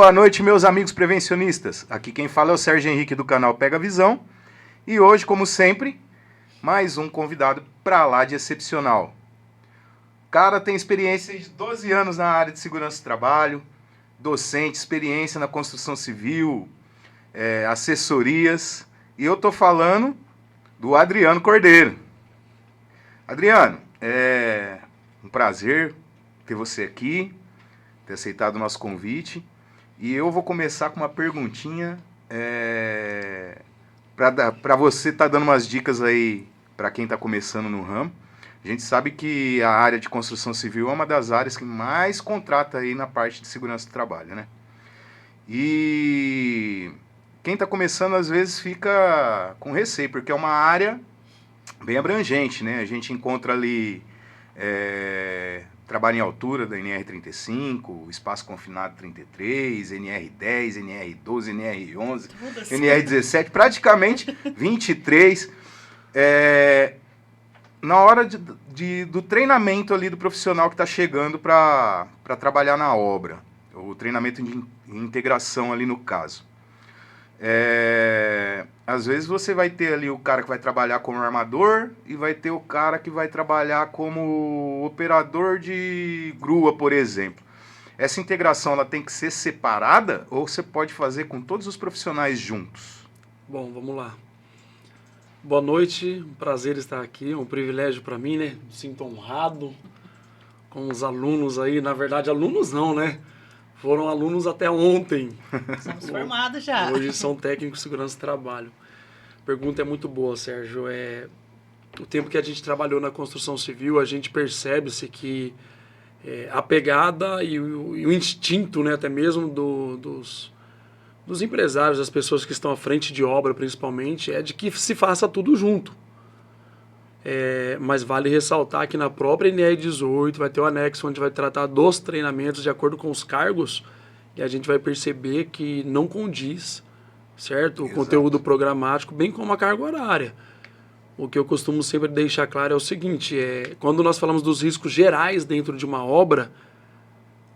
Boa noite, meus amigos prevencionistas. Aqui quem fala é o Sérgio Henrique do canal Pega Visão. E hoje, como sempre, mais um convidado pra lá de excepcional. O cara tem experiência de 12 anos na área de segurança do trabalho, docente, experiência na construção civil, assessorias. E eu tô falando do Adriano Cordeiro. Adriano, é um prazer ter você aqui, ter aceitado o nosso convite. E eu vou começar com uma perguntinha para você estar dando umas dicas aí para quem está começando no ramo. A gente sabe que a área de construção civil é uma das áreas que mais contrata aí na parte de segurança do trabalho, né? E quem está começando às vezes fica com receio, porque é uma área bem abrangente, né? A gente encontra ali trabalho em altura da NR35, espaço confinado 33, NR10, NR12, NR11, NR17, praticamente 23. Na hora do treinamento ali do profissional que está chegando para trabalhar na obra, o treinamento de integração ali no caso. Às vezes você vai ter ali o cara que vai trabalhar como armador e vai ter o cara que vai trabalhar como operador de grua, por exemplo. Essa integração ela tem que ser separada ou você pode fazer com todos os profissionais juntos? Bom, vamos lá. Boa noite, um prazer estar aqui, é um privilégio para mim, né? Me sinto honrado com os alunos aí, na verdade alunos não, né? Foram alunos até ontem. Somos formados já. Hoje são técnicos de segurança do trabalho. A pergunta é muito boa, Sérgio. O tempo que a gente trabalhou na construção civil, a gente percebe-se que a pegada e o instinto, né, até mesmo dos empresários, das pessoas que estão à frente de obra, principalmente, é de que se faça tudo junto. Mas vale ressaltar que na própria NR18 vai ter o anexo onde vai tratar dos treinamentos de acordo com os cargos e a gente vai perceber que não condiz, certo? O conteúdo programático, bem como a carga horária. O que eu costumo sempre deixar claro é o seguinte, quando nós falamos dos riscos gerais dentro de uma obra,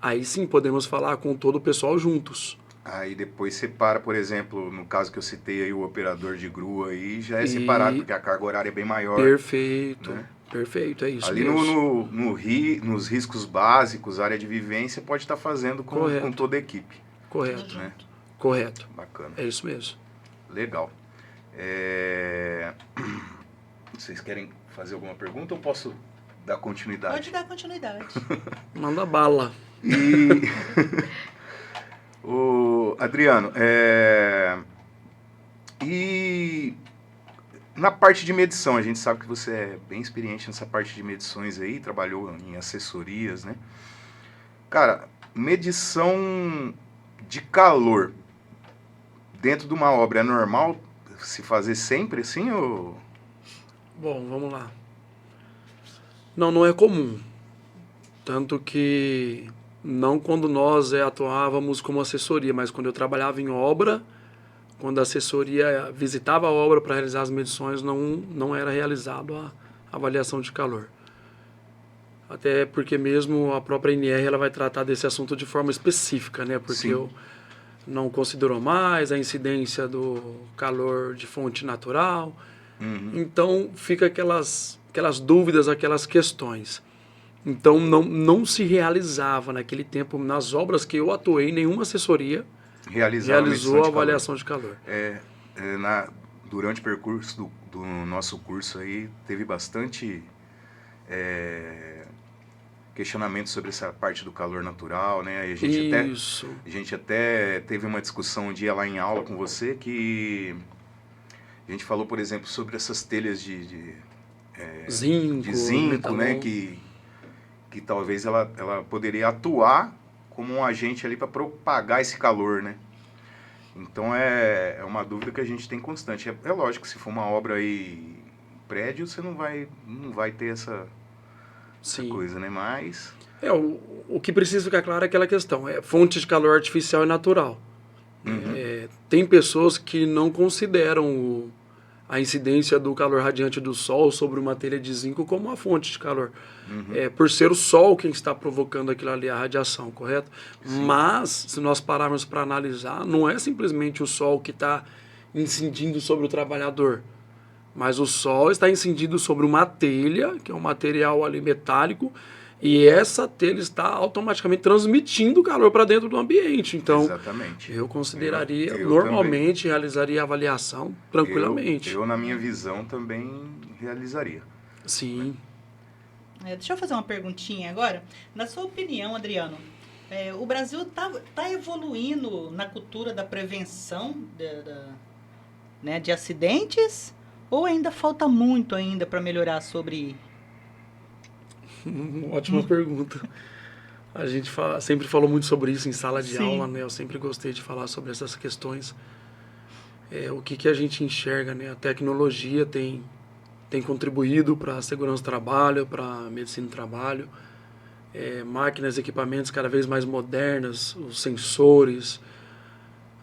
aí sim podemos falar com todo o pessoal juntos. Aí depois separa, por exemplo, no caso que eu citei aí, o operador de grua aí já é separado, porque a carga horária é bem maior. Perfeito, né? Perfeito, é isso ali mesmo. Nos riscos básicos, área de vivência, pode estar fazendo com toda a equipe. Correto, né? Correto. Bacana. É isso mesmo. Legal. Vocês querem fazer alguma pergunta ou posso dar continuidade? Pode dar continuidade. Manda bala. Adriano, e na parte de medição, a gente sabe que você é bem experiente nessa parte de medições aí, trabalhou em assessorias, né? Cara, medição de calor dentro de uma obra é normal se fazer sempre assim ou... Bom, vamos lá. Não é comum. Tanto que não quando nós atuávamos como assessoria, mas quando eu trabalhava em obra, quando a assessoria visitava a obra para realizar as medições, não era realizado a avaliação de calor. Até porque mesmo a própria NR ela vai tratar desse assunto de forma específica, né? Porque eu não considerou mais a incidência do calor de fonte natural. Então fica aquelas dúvidas, aquelas questões. Então não se realizava naquele tempo, nas obras que eu atuei, nenhuma assessoria realizou a avaliação de calor. Durante o percurso do nosso curso aí, teve bastante questionamento sobre essa parte do calor natural, né? E a gente até teve uma discussão um dia lá em aula com você que a gente falou, por exemplo, sobre essas telhas de zinco, né? Que talvez ela poderia atuar como um agente ali para propagar esse calor, né? Então é uma dúvida que a gente tem constante. É lógico que se for uma obra aí, prédio, você não vai ter essa coisa, né? Mas... o que precisa ficar claro é aquela questão. Fonte de calor artificial e natural. Tem pessoas que não consideram a incidência do calor radiante do Sol sobre uma telha de zinco como uma fonte de calor. Por ser o Sol quem está provocando aquilo ali, a radiação, correto? Sim. Mas, se nós pararmos para analisar, não é simplesmente o Sol que está incidindo sobre o trabalhador, mas o Sol está incidindo sobre uma telha, que é um material ali metálico, e essa telha está automaticamente transmitindo calor para dentro do ambiente. Então, Exatamente. eu consideraria, Eu normalmente, realizaria a avaliação tranquilamente. Eu, na minha visão, também realizaria. Sim. Deixa eu fazer uma perguntinha agora. Na sua opinião, Adriano, o Brasil tá evoluindo na cultura da prevenção né, de acidentes? Ou ainda falta muito ainda para melhorar sobre... Ótima pergunta. A gente sempre falou muito sobre isso em sala de Sim. aula, né? Eu sempre gostei de falar sobre essas questões. O que a gente enxerga, né? A tecnologia tem contribuído para a segurança do trabalho, para a medicina do trabalho. Máquinas, equipamentos cada vez mais modernas, os sensores,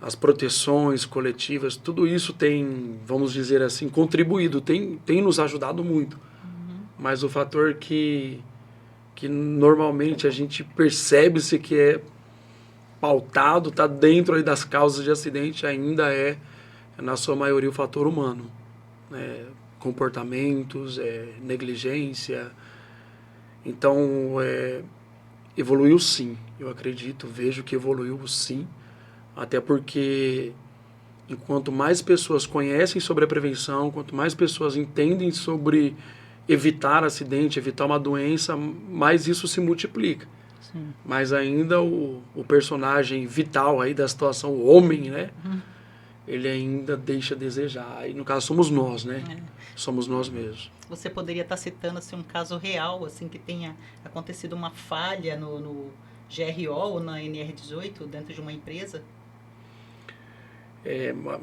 as proteções coletivas, tudo isso tem, vamos dizer assim, contribuído, tem nos ajudado muito. Mas o fator que normalmente a gente percebe-se que é pautado, está dentro aí das causas de acidente, ainda na sua maioria, o fator humano. Comportamentos, negligência. Então, evoluiu sim, eu acredito, vejo que evoluiu sim, até porque enquanto mais pessoas conhecem sobre a prevenção, quanto mais pessoas entendem sobre evitar acidente, evitar uma doença, mais isso se multiplica. Sim. Mas ainda o personagem vital aí da situação, o homem, né? Ele ainda deixa a desejar. E no caso somos nós, né? Somos nós mesmos. Você poderia estar citando assim, um caso real, assim, que tenha acontecido uma falha no GRO ou na NR18 dentro de uma empresa?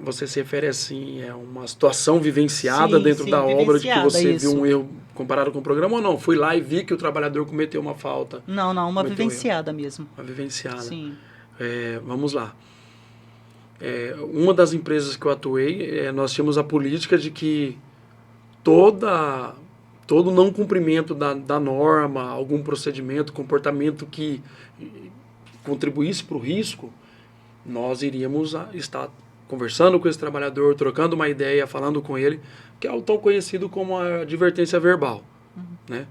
Você se refere assim, uma situação vivenciada Sim, dentro sim, da obra de que você vivenciada, viu um isso. erro comparado com o programa ou não? Fui lá e vi que o trabalhador cometeu uma falta. Não, uma Cometeu vivenciada mesmo. Uma vivenciada. Sim. Vamos lá. Uma das empresas que eu atuei, nós tínhamos a política de que todo não cumprimento da norma, algum procedimento, comportamento que contribuísse para o risco, nós iríamos estar conversando com esse trabalhador, trocando uma ideia, falando com ele, que é o tão conhecido como a advertência verbal. Né?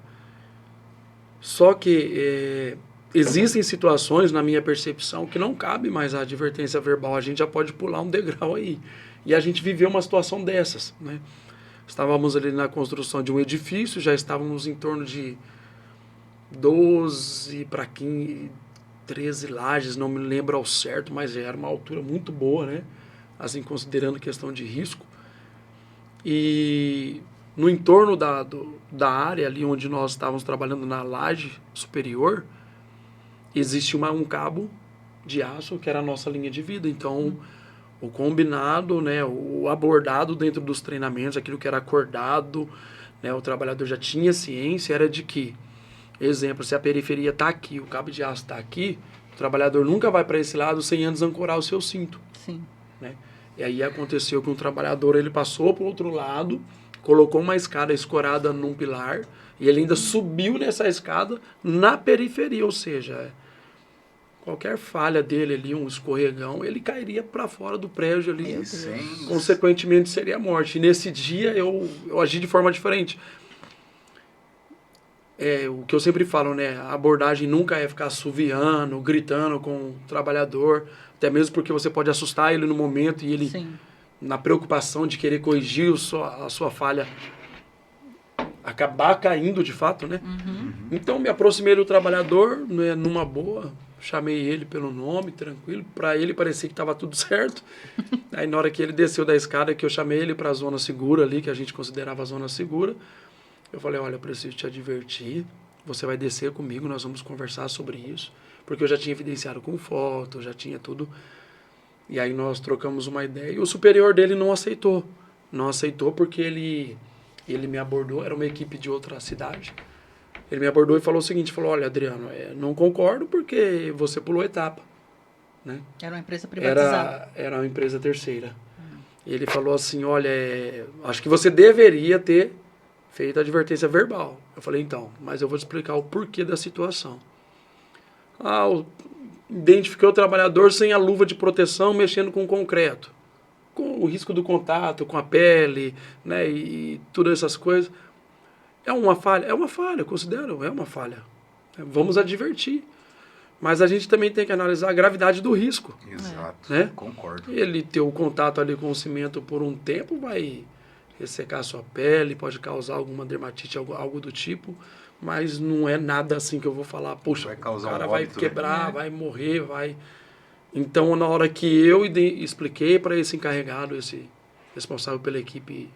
Só que existem situações, na minha percepção, que não cabe mais a advertência verbal, a gente já pode pular um degrau aí. E a gente viveu uma situação dessas. Né? Estávamos ali na construção de um edifício, já estávamos em torno de 12 para 15, 13 lajes, não me lembro ao certo, mas era uma altura muito boa, né? Assim, considerando questão de risco. E no entorno da área ali onde nós estávamos trabalhando na laje superior, existe um cabo de aço que era a nossa linha de vida. Então, o combinado, né, o abordado dentro dos treinamentos, aquilo que era acordado, né, o trabalhador já tinha ciência, era de que, exemplo, se a periferia está aqui, o cabo de aço está aqui, o trabalhador nunca vai para esse lado sem antes ancorar o seu cinto. Sim. Né? E aí aconteceu que um trabalhador, ele passou para o outro lado, colocou uma escada escorada num pilar, e ele ainda subiu nessa escada na periferia, ou seja, qualquer falha dele ali, um escorregão, ele cairia para fora do prédio ali. Consequentemente, seria a morte. E nesse dia, eu agi de forma diferente. O que eu sempre falo, né? A abordagem nunca é ficar assoviando, gritando com o trabalhador, até mesmo porque você pode assustar ele no momento e ele, Sim. na preocupação de querer corrigir a sua falha, acabar caindo de fato, né? Então, me aproximei do trabalhador, né, numa boa, chamei ele pelo nome, tranquilo, para ele parecer que estava tudo certo. Aí, na hora que ele desceu da escada, que eu chamei ele para a zona segura ali, que a gente considerava a zona segura, eu falei, olha, eu preciso te advertir, você vai descer comigo, nós vamos conversar sobre isso, porque eu já tinha evidenciado com foto, já tinha tudo. E aí nós trocamos uma ideia e o superior dele não aceitou. Não aceitou porque ele me abordou, era uma equipe de outra cidade. Ele me abordou e falou o seguinte, falou, olha, Adriano, não concordo porque você pulou etapa. Né? Era uma empresa privatizada. Era uma empresa terceira. Ele falou assim, olha, acho que você deveria ter feito a advertência verbal. Eu falei, então, mas eu vou te explicar o porquê da situação. Identifiquei o trabalhador sem a luva de proteção mexendo com concreto, com o risco do contato com a pele, né, e todas essas coisas. É uma falha? É uma falha, eu considero, é uma falha. Vamos advertir. Mas a gente também tem que analisar a gravidade do risco. Exato, né? concordo. Ele ter o contato ali com o cimento por um tempo vai ressecar a sua pele, pode causar alguma dermatite, algo do tipo, mas não é nada assim que eu vou falar, poxa, Vai causar o cara um vai óbito, quebrar, né? vai morrer, vai... Então, na hora que eu expliquei para esse encarregado, esse responsável pela equipe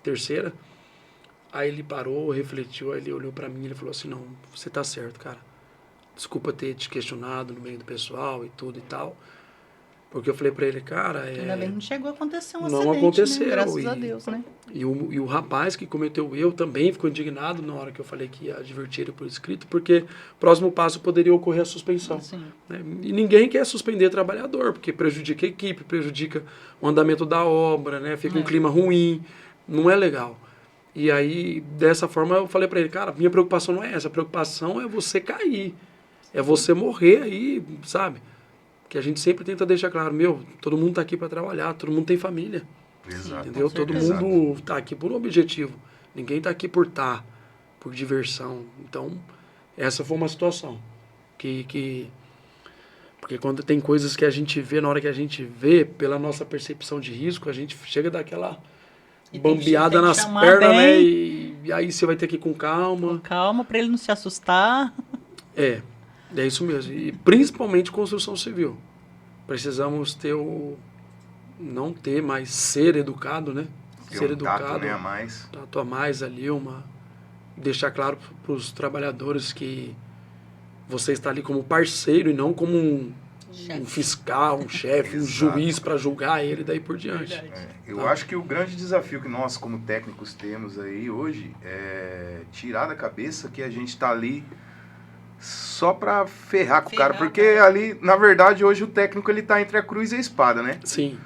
terceira, aí ele parou, refletiu, aí ele olhou para mim e ele falou assim, não, você tá certo, cara. Desculpa ter te questionado no meio do pessoal e tudo e tal. Porque eu falei pra ele, cara... Ainda bem que não chegou a acontecer um Não acidente, aconteceu, né? Graças a Deus, né? E o rapaz que cometeu o erro também ficou indignado na hora que eu falei que ia advertir ele por escrito, porque o próximo passo poderia ocorrer a suspensão. Sim. Né? E ninguém quer suspender trabalhador, porque prejudica a equipe, prejudica o andamento da obra, né? Fica um clima ruim, não é legal. E aí, dessa forma, eu falei pra ele, cara, minha preocupação não é essa, a preocupação é você cair, é você morrer aí, sabe? Que a gente sempre tenta deixar claro, todo mundo tá aqui para trabalhar, todo mundo tem família. Exato. Entendeu? Com Todo certeza. mundo tá aqui por um objetivo. Ninguém tá aqui por por diversão. Então, essa foi uma situação porque quando tem coisas que a gente vê, na hora que a gente vê, pela nossa percepção de risco, a gente chega daquela E tem que bambeada nas chamar pernas, né? bem. E aí você vai ter que ir com calma. Calma, pra ele não se assustar. É isso mesmo. E principalmente construção civil. Precisamos não ter, mas ser educado, né? Ter Ser um tato, educado, né, a mais. tato a mais ali, deixar claro para os trabalhadores que você está ali como parceiro e não como um fiscal, um chefe, um Exato. juiz para julgar ele e daí por diante. Verdade. Eu acho que o grande desafio que nós, como técnicos, temos aí hoje é tirar da cabeça que a gente tá ali só pra ferrar com o cara. Porque ali, na verdade, hoje o técnico ele tá entre a cruz e a espada, né? Sim,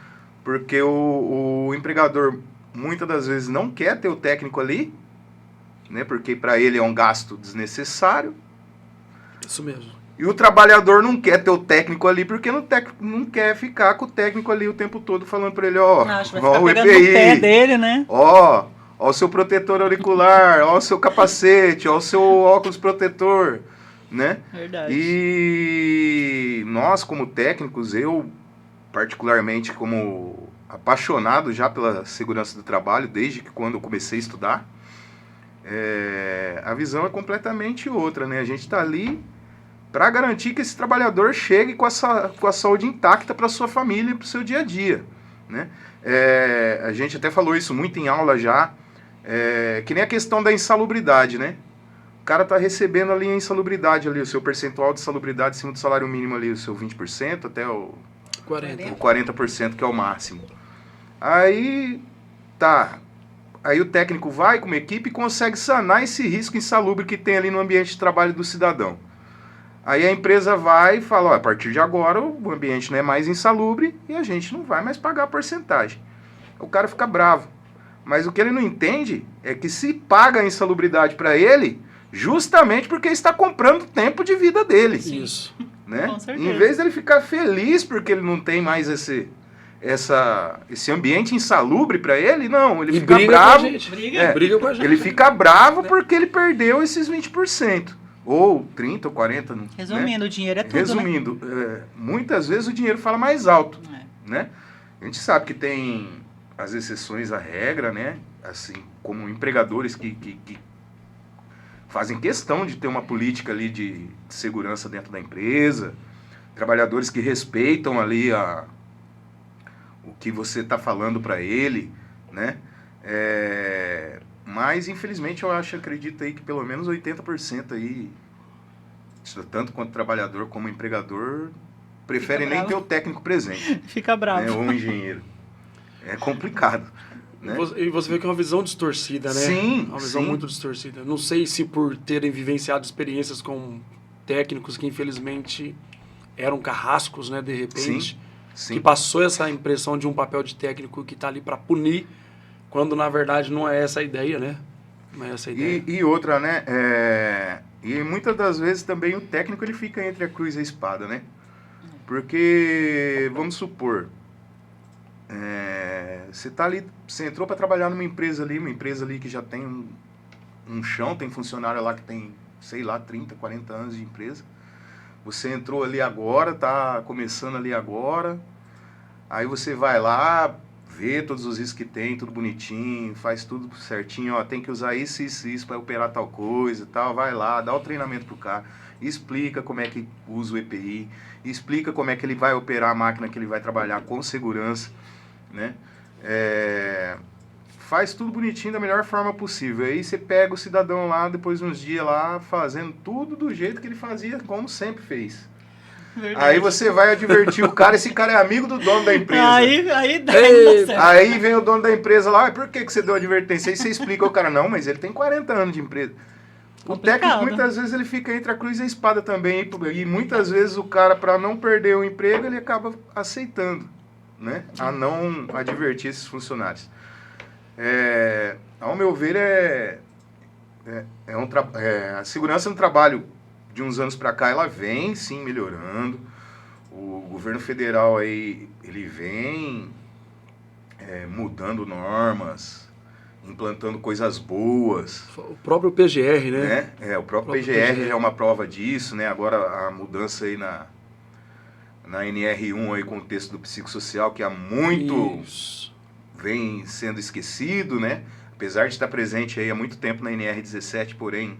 Porque o empregador muitas das vezes não quer ter o técnico ali, né? Porque para ele é um gasto desnecessário. isso mesmo. E o trabalhador não quer ter o técnico ali porque o técnico não quer ficar com o técnico ali o tempo todo falando para ele, ó, Acho que vai ó ficar o pegando no pé EPI, dele, né? ó o seu protetor auricular, ó o seu capacete, ó o seu óculos protetor, né? Verdade. E nós como técnicos, eu particularmente como apaixonado já pela segurança do trabalho, desde que quando eu comecei a estudar, a visão é completamente outra, né? A gente está ali para garantir que esse trabalhador chegue com a saúde intacta para sua família e para o seu dia a dia, né? A gente até falou isso muito em aula já, que nem a questão da insalubridade, né? O cara está recebendo ali a insalubridade, ali, o seu percentual de insalubridade acima do salário mínimo, ali, o seu 20% até o 40%, que é o máximo. Aí, tá. Aí o técnico vai com uma equipe e consegue sanar esse risco insalubre que tem ali no ambiente de trabalho do cidadão. Aí a empresa vai e fala, ó, a partir de agora o ambiente não é mais insalubre e a gente não vai mais pagar a porcentagem. O cara fica bravo. Mas o que ele não entende é que se paga a insalubridade para ele, justamente porque está comprando o tempo de vida dele. Isso. Né? Com certeza. Em vez dele ficar feliz porque ele não tem mais esse ambiente insalubre para ele, não, ele fica briga bravo. com a gente. Briga. Briga com a gente. Ele fica bravo porque ele perdeu esses 20%. Ou 30% ou 40%. Né? Resumindo, o dinheiro é tudo, Resumindo, muitas vezes o dinheiro fala mais alto. né? Né? A gente sabe que tem as exceções à regra, né? Assim, como empregadores que fazem questão de ter uma política ali de segurança dentro da empresa, trabalhadores que respeitam ali o que você está falando para ele, né? Mas, infelizmente, acredito aí que pelo menos 80% aí, tanto quanto trabalhador como empregador, preferem nem ter o técnico presente. Fica bravo. Né? Ou um engenheiro. É complicado. Né? E você vê que é uma visão distorcida, né? Sim, Uma visão sim. muito distorcida. Não sei se por terem vivenciado experiências com técnicos que infelizmente eram carrascos, né? De repente. Sim. Sim. que passou essa impressão de um papel de técnico que está ali para punir, quando na verdade não é essa a ideia, né? Não é essa a ideia. E outra, né? E muitas das vezes também o técnico ele fica entre a cruz e a espada, né? Porque, vamos supor, você tá ali, você entrou para trabalhar numa empresa ali que já tem um chão, tem funcionário lá que tem, sei lá, 30, 40 anos de empresa. Você entrou ali agora, tá começando ali agora, aí você vai lá, vê todos os riscos que tem, tudo bonitinho, faz tudo certinho, ó, tem que usar isso para operar tal coisa e tal, vai lá, dá o treinamento pro cara, explica como é que usa o EPI, explica como é que ele vai operar a máquina que ele vai trabalhar com segurança, né? Faz tudo bonitinho da melhor forma possível. Aí você pega o cidadão lá, depois de uns dias lá, fazendo tudo do jeito que ele fazia, como sempre fez. Verdade. Aí você vai advertir o cara, esse cara é amigo do dono da empresa. Aí dá, Ei, não dá certo. Aí vem o dono da empresa lá, por que você deu advertência? Aí você explica o cara, não, mas ele tem 40 anos de empresa. O Complicado. técnico, muitas vezes, ele fica entre a cruz e a espada também. E muitas vezes o cara, para não perder o emprego, ele acaba aceitando, né? A não advertir esses funcionários. Ao meu ver, a segurança no trabalho de uns anos para cá, ela vem, sim, melhorando. O governo federal aí, ele vem mudando normas, implantando coisas boas. O próprio PGR, né? O próprio PGR é uma prova disso, né? Agora a mudança aí na NR1 aí com o texto do psicossocial, que há muito Isso. vem sendo esquecido, né? Apesar de estar presente aí há muito tempo na NR17, porém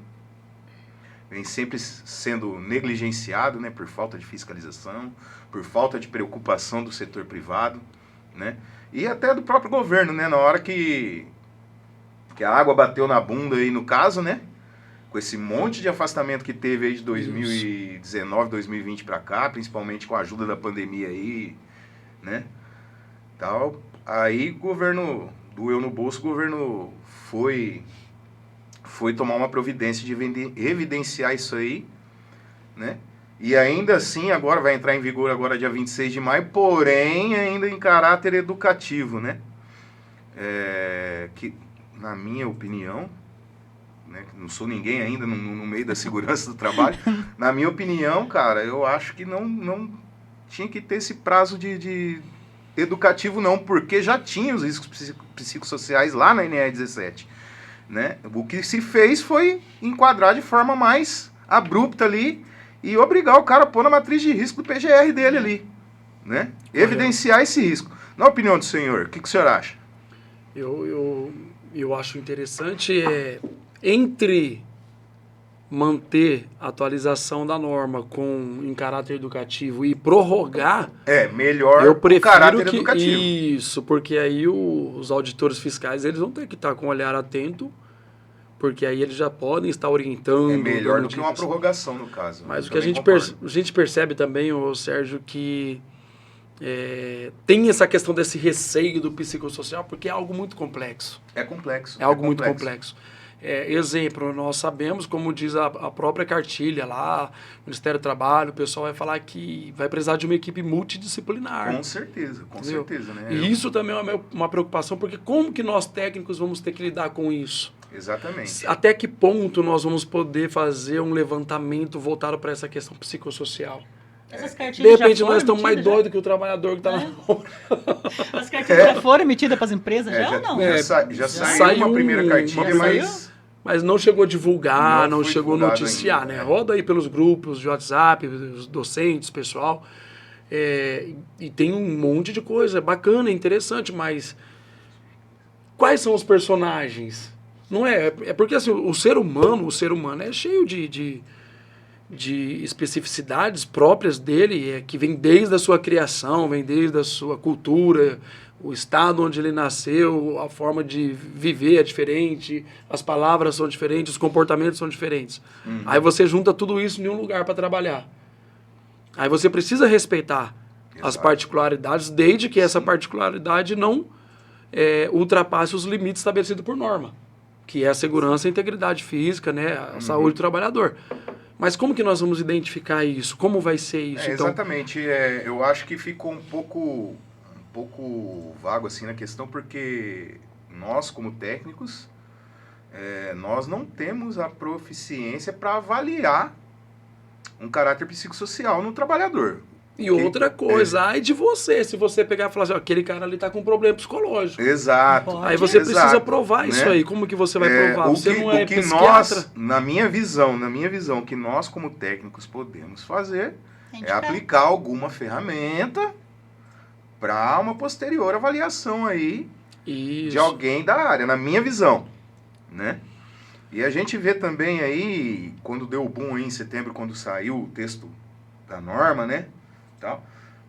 vem sempre sendo negligenciado, né? Por falta de fiscalização, por falta de preocupação do setor privado, né? E até do próprio governo, né? Na hora que a água bateu na bunda aí no caso, né? Com esse monte de afastamento que teve aí de 2019, 2020 para cá, principalmente com a ajuda da pandemia aí, né? Tal. Aí o governo doeu no bolso, o governo foi tomar uma providência de evidenciar isso aí, né? E ainda assim, agora vai entrar em vigor agora dia 26 de maio, porém ainda em caráter educativo, né? Que, na minha opinião, né, não sou ninguém ainda no meio da segurança do trabalho, na minha opinião, cara, eu acho que não tinha que ter esse prazo de educativo não, porque já tinha os riscos psicossociais lá na NR17, né? O que se fez foi enquadrar de forma mais abrupta ali e obrigar o cara a pôr na matriz de risco do PGR dele ali, né? Evidenciar esse risco. Na opinião do senhor, o que o senhor acha? Eu acho interessante entre manter a atualização da norma em caráter educativo e prorrogar, melhor eu o prefiro caráter que educativo. isso, porque aí os auditores fiscais eles vão ter que estar com o olhar atento, porque aí eles já podem estar orientando. É melhor dando do que uma dicas. prorrogação, no caso. Mas Eu o que a também gente percebe também, Sérgio, que tem essa questão desse receio do psicossocial, porque é algo muito complexo. É complexo. É algo muito complexo. Exemplo, nós sabemos, como diz a própria cartilha lá, Ministério do Trabalho, o pessoal vai falar que vai precisar de uma equipe multidisciplinar. Com certeza, né? E isso também é uma preocupação, porque como que nós técnicos vamos ter que lidar com isso? Exatamente. Até que ponto nós vamos poder fazer um levantamento voltado para essa questão psicossocial? Essas De cartilhas repente já foram nós estamos mais emitidas, doidos que o trabalhador que está na obra. As cartilhas já foram emitidas para as empresas, já ou não? Já saiu uma primeira cartilha, Mas não chegou a divulgar, não foi chegou a divulgado noticiar, ainda, né? né? Roda aí pelos grupos de WhatsApp, os docentes, pessoal. E tem um monte de coisa, é bacana, é interessante, mas quais são os personagens? Não é? É porque assim, o ser humano é cheio de especificidades próprias dele, que vem desde a sua criação, vem desde a sua cultura, o estado onde ele nasceu, a forma de viver é diferente, as palavras são diferentes, os comportamentos são diferentes. Uhum. Aí você junta tudo isso em um lugar para trabalhar. Aí você precisa respeitar as particularidades, desde que essa particularidade não ultrapasse os limites estabelecidos por norma, que é a segurança e a integridade física, né, a saúde do trabalhador. Mas como que nós vamos identificar isso? Como vai ser isso? Então, Exatamente. Eu acho que ficou um pouco vago assim na questão, porque nós, como técnicos, nós não temos a proficiência para avaliar um caráter psicossocial no trabalhador. e outra coisa, ai de você, se você pegar e falar assim, ó, aquele cara ali tá com um problema psicológico. Exato. Pode. Aí você precisa Exato, provar né? isso aí. Como que você vai provar? Você não é o que psiquiatra. nós, na minha visão, o que nós como técnicos podemos fazer é Indicar. aplicar alguma ferramenta para uma posterior avaliação aí de Isso. alguém da área, na minha visão, né? E a gente vê também aí, quando deu o boom aí em setembro, quando saiu o texto da norma, né? Tal,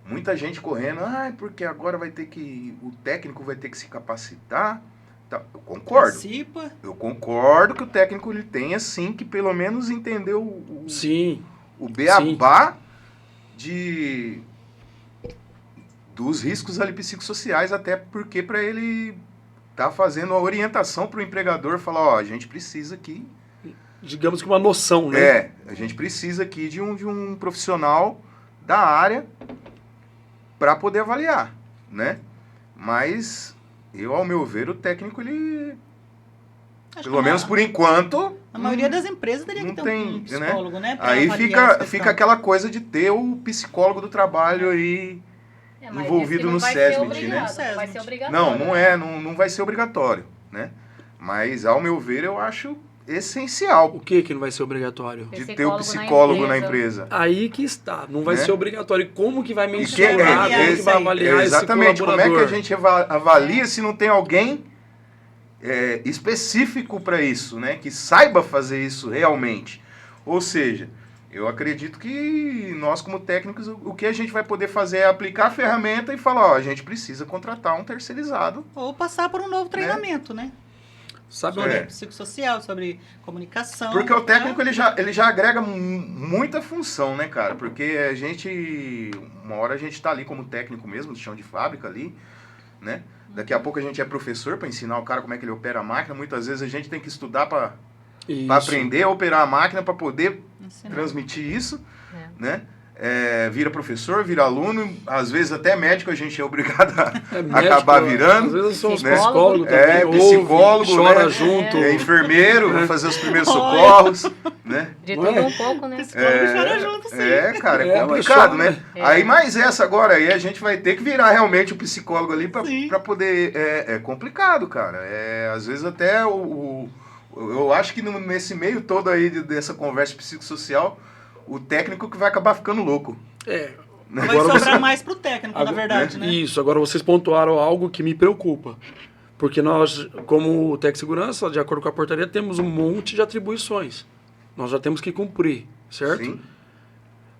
muita gente correndo, porque agora o técnico vai ter que se capacitar. Tá, eu concordo. Participa. Eu concordo que o técnico ele tenha sim que pelo menos entender Sim. o beabá dos riscos ali psicossociais, até porque para ele tá fazendo a orientação para o empregador, falar, ó, a gente precisa aqui, Digamos que uma noção, né? a gente precisa aqui de um profissional da área para poder avaliar, né? Mas ao meu ver, o técnico ele, Acho pelo que menos por enquanto, a maioria das empresas teria que não ter tem, um psicólogo, né? pra aí avaliar essa fica questão. aquela coisa de ter o psicólogo do trabalho aí. Mas envolvido diz que não no vai SESMIT, ser né? obrigado, não vai ser obrigatório. Não vai ser obrigatório, né? Mas, ao meu ver, eu acho essencial O que não vai ser obrigatório? de ter o psicólogo na empresa. Aí que está, não vai Né? ser obrigatório. E como que vai E mensurar, como que vai avaliar exatamente, esse como colaborador? é que a gente avalia se não tem alguém específico para isso, né? Que saiba fazer isso realmente. Ou seja, eu acredito que nós, como técnicos, o que a gente vai poder fazer é aplicar a ferramenta e falar, ó, a gente precisa contratar um terceirizado. Ou passar por um novo treinamento, né? Sabe Sobre É. psicossocial, sobre comunicação. Porque o técnico né? ele já agrega muita função, né, cara? Porque uma hora a gente tá ali como técnico mesmo, de chão de fábrica ali, né? Daqui a pouco a gente é professor para ensinar o cara como é que ele opera a máquina. Muitas vezes a gente tem que estudar para Isso. aprender a operar a máquina, para poder Ensinar. transmitir isso, É. né? Vira professor, vira aluno, às vezes até médico a gente é obrigado a É médico, acabar Às virando. vezes são os Né? psicólogos também. ouve, Psicólogo, chora né? junto. Enfermeiro, vai fazer os primeiros Olha. socorros, né? De Não tudo é? um pouco, né? Psicólogo chora junto, sim. Cara, é É, mas complicado, chora, né? né? Aí, mais essa agora, aí a gente vai ter que virar realmente o psicólogo ali Sim. pra poder... É complicado, cara. Às vezes até eu acho que nesse meio todo aí dessa conversa psicossocial, o técnico que vai acabar ficando louco. Vai Agora sobrar mais pro técnico, na verdade, né? Isso, agora vocês pontuaram algo que me preocupa. Porque nós, como Tec Segurança, de acordo com a portaria, temos um monte de atribuições. Nós já temos que cumprir, certo? Sim.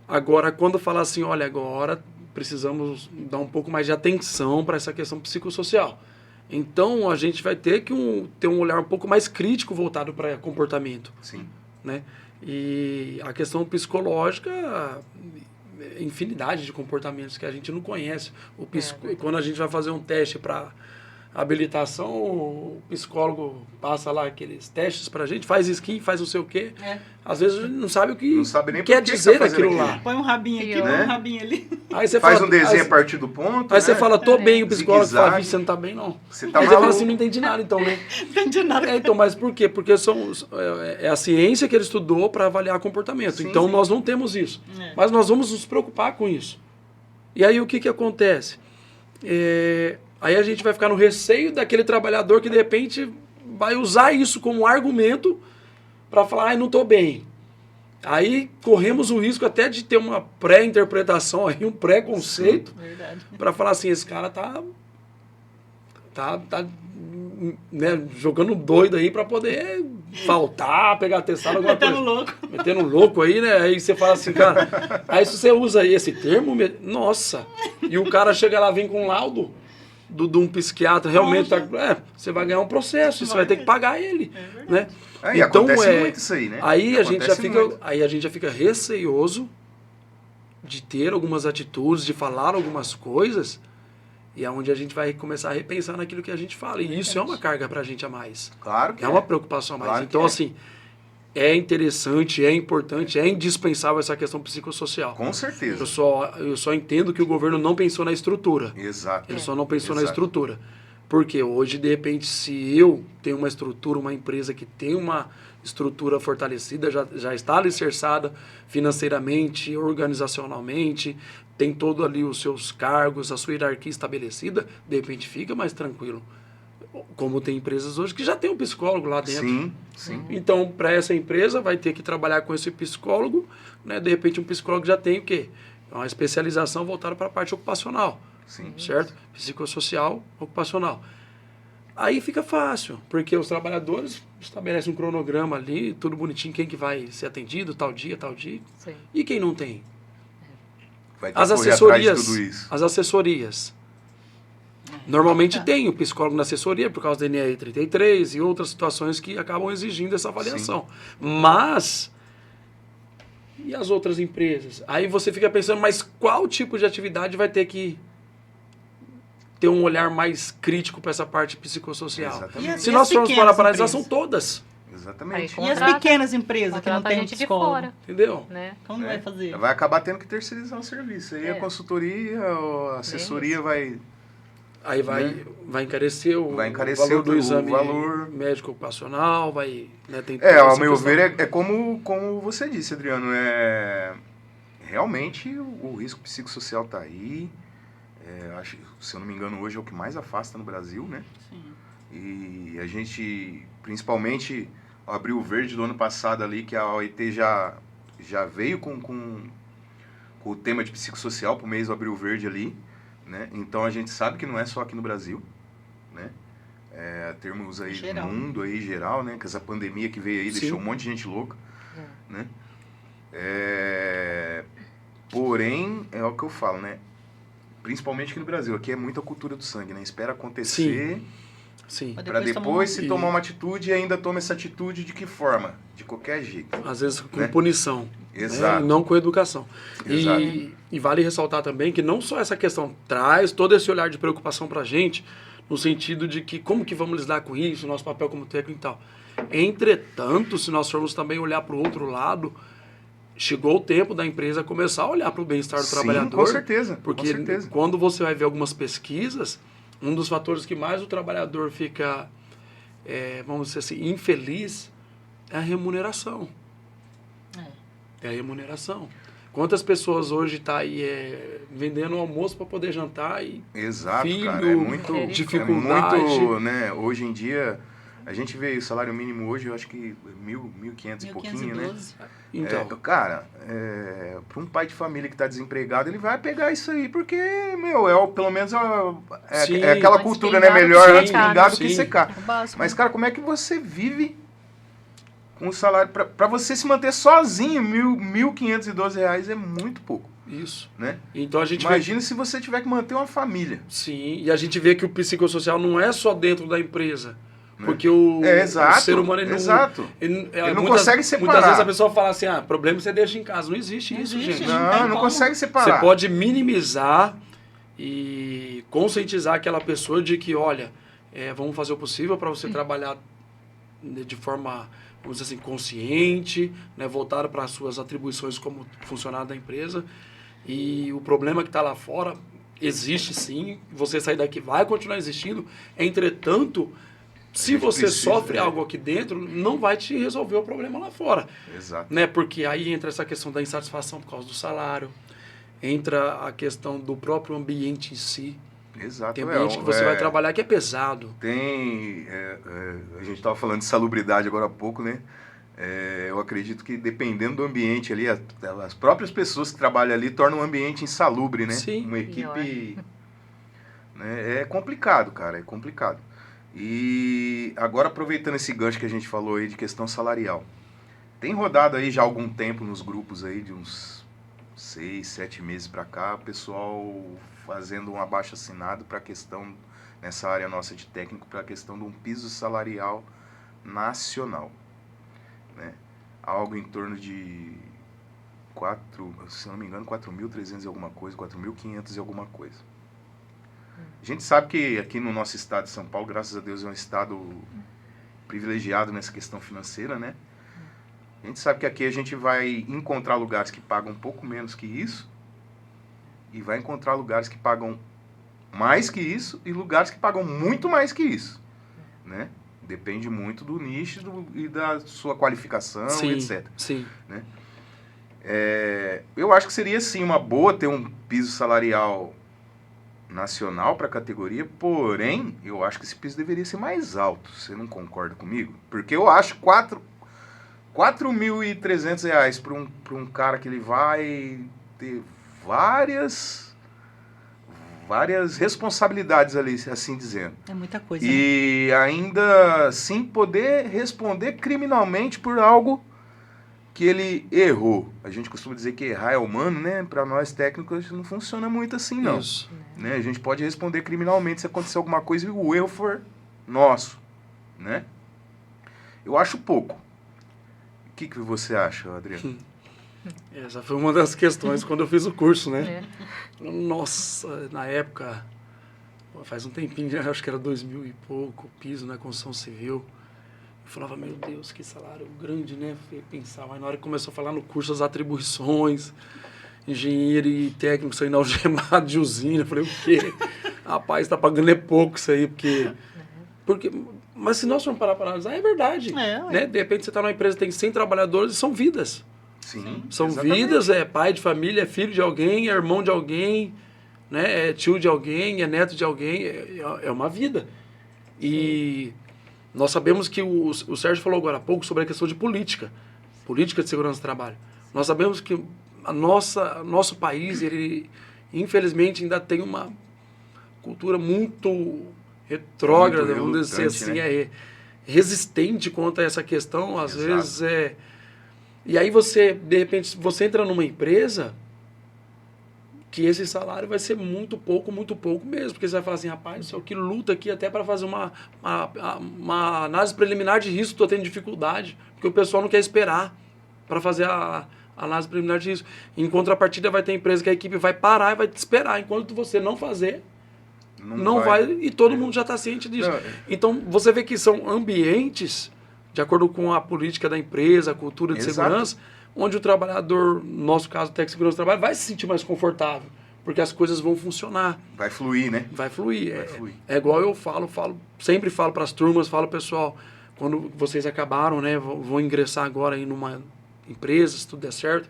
Agora, quando falar assim, olha, agora precisamos dar um pouco mais de atenção para essa questão psicossocial. Então, a gente vai ter que ter um olhar um pouco mais crítico voltado para comportamento, Sim. né? E a questão psicológica, infinidade de comportamentos que a gente não conhece. Quando a gente vai fazer um teste para habilitação, o psicólogo passa lá aqueles testes pra gente, faz skin, faz não sei o quê. É. Às vezes a gente não sabe o que Não sabe nem quer por que que dizer tá fazendo aquilo lá. aquilo. Põe um rabinho aqui, Né? põe um rabinho ali. Aí você Faz fala, um desenho aí, a partir do ponto, aí você né? fala, tô bem, o psicólogo fala, Zigue-zague. "Vixe, você não tá bem não. Você tá Aí você fala maluco. assim, não entendi nada então, né? Não entendi nada. Então, mas por quê? Porque é a ciência que ele estudou para avaliar comportamento. Sim, Então sim. nós não temos isso. É. Mas nós vamos nos preocupar com isso. E aí o que acontece? Aí a gente vai ficar no receio daquele trabalhador que de repente vai usar isso como argumento para falar, ai, não estou bem. Aí corremos o risco até de ter uma pré-interpretação, aí, um pré-conceito, Verdade. para falar assim, esse cara tá né, jogando doido aí para poder faltar, pegar atestado, alguma Metendo coisa. louco. Metendo um louco aí, né? Aí você fala assim, cara. Aí se você usa aí esse termo, nossa. E o cara chega lá, vem com um laudo de um psiquiatra, realmente você vai ganhar um processo, e você vai ter que pagar ele, né? E acontece muito isso aí, né? Aí a gente Acontece muito. já fica receoso de ter algumas atitudes, de falar algumas coisas, e é onde a gente vai começar a repensar naquilo que a gente fala. E isso é uma carga pra gente a mais. Claro que É uma preocupação a mais. Claro que Então, é. assim, é interessante, é importante, é indispensável essa questão psicossocial. Com certeza. Eu só entendo que o governo não pensou na estrutura. Exato. Ele só não pensou na Exato. estrutura. Porque hoje, de repente, se eu tenho uma estrutura, uma empresa que tem uma estrutura fortalecida, já está alicerçada financeiramente, organizacionalmente, tem todo ali os seus cargos, a sua hierarquia estabelecida, de repente fica mais tranquilo. Como tem empresas hoje que já tem um psicólogo lá dentro. Sim, sim. Então, para essa empresa, vai ter que trabalhar com esse psicólogo, né? De repente, um psicólogo já tem o quê? Uma especialização voltada para a parte ocupacional. Sim. Certo? Psicossocial, ocupacional. Aí fica fácil, porque os trabalhadores estabelecem um cronograma ali, tudo bonitinho, quem que vai ser atendido, tal dia. Sim. E quem não tem? Vai ter As que correr atrás de assessorias. tudo isso. As assessorias. Normalmente tem o psicólogo na assessoria por causa da NR 33 e outras situações que acabam exigindo essa avaliação. Mas, e as outras empresas? Aí você fica pensando, mas qual tipo de atividade vai ter que ter um olhar mais crítico para essa parte psicossocial? Exatamente. Se nós formos para analisar, empresas? são todas. Exatamente. E as pequenas empresas que não Contrata têm gente de psicólogo? fora, Entendeu? né? Como vai fazer? Vai acabar tendo que terceirizar o serviço. Aí É. a consultoria, a assessoria vai... Aí vai encarecer o encarecer valor do o exame valor. médico ocupacional, vai... Né, tem É, toda ao essa meu questão. ver, é como você disse, Adriano. Realmente o risco psicossocial está aí. Acho, se eu não me engano, hoje é o que mais afasta no Brasil, né? Sim. E a gente, principalmente, o Abril Verde do ano passado ali, que a OIT já veio com o tema de psicossocial para o mês do Abril Verde ali, né? Então a gente sabe que não é só aqui no Brasil, né? Termos aí Geral. no mundo aí geral, né? Com essa pandemia que veio aí, Sim. deixou um monte de gente louca, né? Porém, é o que eu falo, né? Principalmente aqui no Brasil, aqui é muita cultura do sangue, né? Espera acontecer Sim. Mas para tomar depois um- se tomar uma atitude e ainda toma essa atitude de que forma? De qualquer jeito. Às vezes com Né? punição. Exato. Né? Não com educação. Exato. E vale ressaltar também que não só essa questão traz todo esse olhar de preocupação pra gente, no sentido de que como que vamos lidar com isso, nosso papel como técnico e tal. Entretanto, se nós formos também olhar para o outro lado, chegou o tempo da empresa começar a olhar para o bem-estar do Sim, trabalhador. com certeza. Porque com certeza. quando você vai ver algumas pesquisas, um dos fatores que mais o trabalhador fica, vamos dizer assim, infeliz é a remuneração. É a remuneração. Quantas pessoas hoje estão aí vendendo almoço para poder jantar e Exato, filho, cara. É muito dificuldade. É muito, né? Hoje em dia, a gente vê o salário mínimo hoje, eu acho que 1.500 e pouquinho, né? 1512. Então, Cara, para um pai de família que está desempregado, ele vai pegar isso aí, porque, meu, pelo menos Sim. aquela Antes cultura, né? pingar do Melhor que antes secar, pingar né? do que Sim. secar. É o básico. Mas, cara, como é que você vive com o salário? Para você se manter sozinho, R$ 1.512 é muito pouco, isso. né? Então a gente vê Imagina se você tiver que manter uma família. sim, e a gente vê que o psicossocial não é só dentro da empresa. Né? Porque o Exato, ser humano ele não, exato. ele não muitas, consegue separar. Muitas vezes a pessoa fala assim, problema você deixa em casa. Não existe Não isso, existe, gente. não tem Não como. consegue separar. Você pode minimizar e conscientizar aquela pessoa de que, olha, vamos fazer o possível para você trabalhar de forma, vamos dizer assim, consciente, né, voltada para as suas atribuições como funcionário da empresa. E o problema que está lá fora existe sim, você sair daqui vai continuar existindo. Entretanto, se gente você precisa, sofre algo aqui dentro, não vai te resolver o problema lá fora. Exato. Né? Porque aí entra essa questão da insatisfação por causa do salário, entra a questão do próprio ambiente em si. Exato. Tem ambiente que você vai trabalhar que é pesado. A gente estava falando de salubridade agora há pouco, né? Eu acredito que dependendo do ambiente ali, as próprias pessoas que trabalham ali tornam o ambiente insalubre, né? Sim. Uma equipe... Né? É complicado, cara, é complicado. E agora, aproveitando esse gancho que a gente falou aí de questão salarial, tem rodado aí já há algum tempo nos grupos aí, de uns 6, 7 meses para cá, o pessoal fazendo um abaixo-assinado para a questão, nessa área nossa de técnico, para a questão de um piso salarial nacional. Né? Algo em torno de se não me engano, 4.300 e alguma coisa, 4.500 e alguma coisa. A gente sabe que aqui no nosso estado de São Paulo, graças a Deus, é um estado privilegiado nessa questão financeira, né? A gente sabe que aqui a gente vai encontrar lugares que pagam um pouco menos que isso e vai encontrar lugares que pagam mais que isso e lugares que pagam muito mais que isso, né? Depende muito do nicho e da sua qualificação, Sim, etc. sim. Né? Eu acho que seria, sim, uma boa ter um piso salarial nacional para a categoria, porém, eu acho que esse piso deveria ser mais alto. Você não concorda comigo? Porque eu acho R$4.300 para um cara que ele vai ter várias responsabilidades ali, assim dizendo. É muita coisa. E ainda assim poder responder criminalmente por algo que ele errou. A gente costuma dizer que errar é humano, né? Para nós técnicos não funciona muito assim, não. Isso. Né? A gente pode responder criminalmente se acontecer alguma coisa e o erro for nosso, né? Eu acho pouco. O que você acha, Adriano? Essa foi uma das questões quando eu fiz o curso, né? Nossa, na época, faz um tempinho, já acho que era 2000 e pouco, piso na construção civil. Eu falava, meu Deus, que salário grande, né? Eu pensava, mas na hora que começou a falar no curso as atribuições, engenheiro e técnico saindo algemado de usina, eu falei, o quê? Rapaz, tá pagando pouco isso aí, porque... Mas se nós formos parar para analisar, é verdade. Né? De repente você está numa empresa que tem 100 trabalhadores e são vidas. Sim, são exatamente. vidas, é pai de família, é filho de alguém, é irmão de alguém, né? É tio de alguém, é neto de alguém, é uma vida. E nós sabemos que o Sérgio falou agora há pouco sobre a questão de política de segurança do trabalho. Nós sabemos que nosso país, ele infelizmente ainda tem uma cultura muito retrógrada, vamos dizer assim, né? Resistente quanto a essa questão, às vezes E aí de repente, você entra numa empresa que esse salário vai ser muito pouco mesmo, porque você vai falar assim, rapaz, isso aqui luta aqui até para fazer uma análise preliminar de risco, estou tendo dificuldade, porque o pessoal não quer esperar para fazer a análise preliminar de risco. Em contrapartida, vai ter empresa que a equipe vai parar e vai te esperar, enquanto você não fazer, não vai e todo mundo já está ciente disso. Não. Então, você vê que são ambientes, de acordo com a política da empresa, a cultura de segurança, onde o trabalhador, no nosso caso, o técnico de segurança do trabalho, vai se sentir mais confortável, porque as coisas vão funcionar. Vai fluir, né? Vai fluir. É igual eu sempre falo para as turmas, falo, pessoal, quando vocês acabaram, né, vão ingressar agora em numa empresa, se tudo der certo,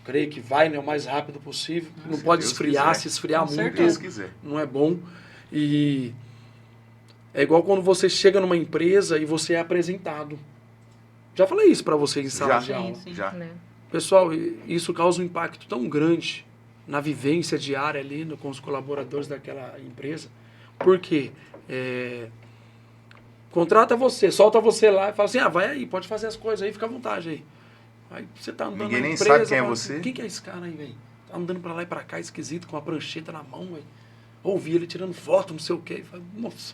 creio que vai, né, o mais rápido possível. Não pode esfriar, se esfriar muito, não é bom. E é igual quando você chega numa empresa e você é apresentado. Já falei isso para vocês em sala de aula. Já. Pessoal, isso causa um impacto tão grande na vivência diária ali com os colaboradores daquela empresa. Por quê? Contrata você, solta você lá e fala assim, vai aí, pode fazer as coisas aí, fica à vontade aí. Aí você tá andando Ninguém na nem empresa, sabe quem é você. Quem que é esse cara aí, velho? Tá andando pra lá e pra cá, esquisito, com a prancheta na mão, velho. Ouvi ele tirando foto, não sei o quê. Fala, nossa.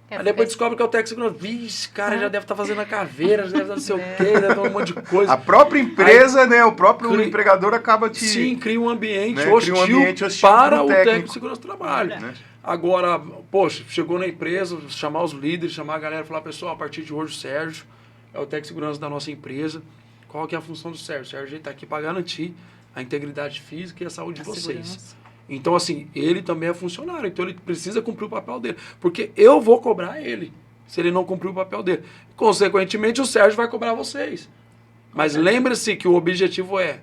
Aí depois descobre que é o técnico de segurança. Vixe, cara, já deve estar fazendo a caveira, já deve estar não sei o quê, deve estar um monte de coisa. A própria empresa, né? O próprio empregador acaba te... Sim, cria um ambiente, né, hostil, para o técnico de segurança do trabalho. Né? Agora, poxa, chegou na empresa, chamar os líderes, chamar a galera e falar, pessoal, a partir de hoje o Sérgio é o técnico de segurança da nossa empresa. Qual que é a função do Sérgio? O Sérgio está aqui para garantir a integridade física e a saúde de vocês. Segurança. Então, assim, ele também é funcionário, então ele precisa cumprir o papel dele. Porque eu vou cobrar ele, se ele não cumprir o papel dele. Consequentemente, o Sérgio vai cobrar vocês. Mas lembre-se que o objetivo é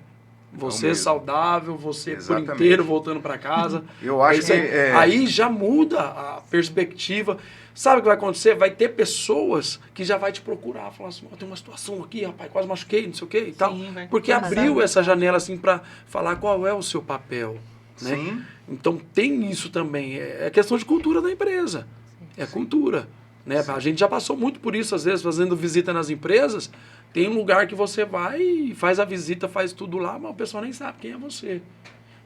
você saudável, você por inteiro voltando para casa. Eu acho que... Aí já muda a perspectiva. Sabe o que vai acontecer? Vai ter pessoas que já vai te procurar, falar assim, tem uma situação aqui, rapaz, quase machuquei, não sei o quê e tal. Porque abriu essa janela assim para falar qual é o seu papel. Né? Sim. Então tem isso também. É questão de cultura da empresa. Cultura. Né? A gente já passou muito por isso, às vezes, fazendo visita nas empresas. Tem um lugar que você vai e faz a visita, faz tudo lá, mas a pessoa nem sabe quem é você.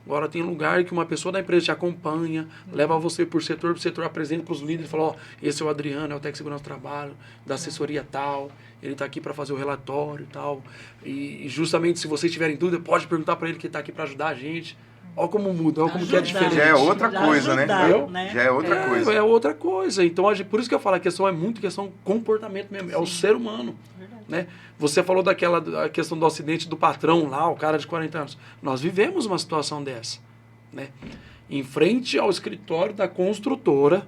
Agora tem lugar que uma pessoa da empresa te acompanha, leva você por setor, apresenta para os líderes, fala, esse é o Adriano, é o técnico de segurança do trabalho, da assessoria tal, ele está aqui para fazer o relatório e tal. E justamente se vocês tiverem dúvida, pode perguntar para ele que está aqui para ajudar a gente. Olha como muda, olha como que é diferente. Já é outra coisa, né? Já é outra coisa. É outra coisa. Então, por isso que eu falo, a questão é muito questão de comportamento mesmo. É o ser humano. né? Você falou daquela questão do acidente do patrão lá, o cara de 40 anos. Nós vivemos uma situação dessa, né? Em frente ao escritório da construtora,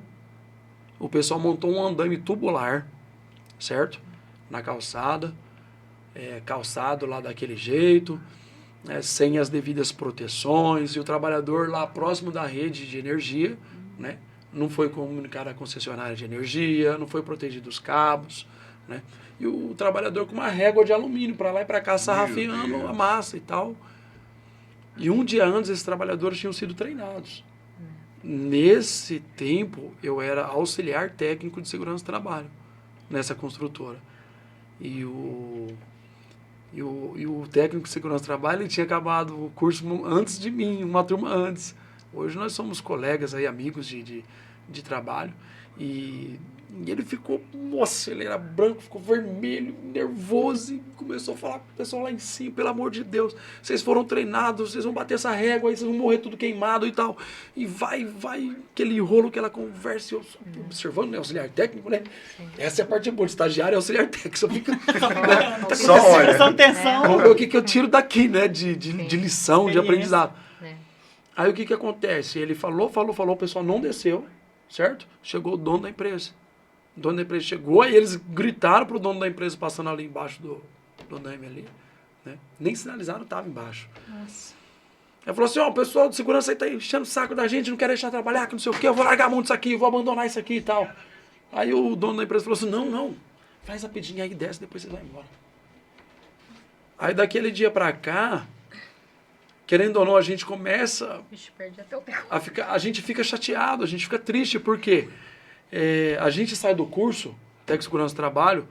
o pessoal montou um andaime tubular, certo? Na calçada, calçado lá daquele jeito, né? Sem as devidas proteções, e o trabalhador lá próximo da rede de energia, né? Não foi comunicado à concessionária de energia, não foi protegido os cabos, né? E o trabalhador com uma régua de alumínio para lá e para cá, sarrafiando a massa e tal. E um dia antes, esses trabalhadores tinham sido treinados. Nesse tempo, eu era auxiliar técnico de segurança do trabalho nessa construtora. E o técnico de segurança do trabalho, ele tinha acabado o curso antes de mim, uma turma antes. Hoje nós somos colegas aí, amigos de trabalho. E ele ficou, nossa, ele era branco, ficou vermelho, nervoso, e começou a falar com o pessoal lá em cima: pelo amor de Deus, vocês foram treinados, vocês vão bater essa régua, aí vocês vão morrer tudo queimado e tal. E vai, aquele rolo, aquela conversa, eu observando, né, auxiliar técnico, né? Sim. Essa é a parte boa, de estagiário é auxiliar técnico, só fica... Só olha. Tensão. Vamos ver o que eu tiro daqui, né, de lição, de aprendizado. Aí o que acontece? Ele falou, o pessoal não desceu, certo? Chegou o dono da empresa. O dono da empresa chegou, aí eles gritaram pro dono da empresa passando ali embaixo do andaime ali, né? Nem sinalizaram, tava embaixo. Nossa. Ele falou assim: ó, o pessoal de segurança aí tá enchendo o saco da gente, não quer deixar trabalhar, que não sei o quê, eu vou largar a mão disso aqui, vou abandonar isso aqui e tal. Aí o dono da empresa falou assim: não, faz rapidinho aí, desce, depois você vai embora. Aí daquele dia pra cá, querendo ou não, a gente começa a gente fica chateado, a gente fica triste, porque a gente sai do curso Técnico de Segurança do Trabalho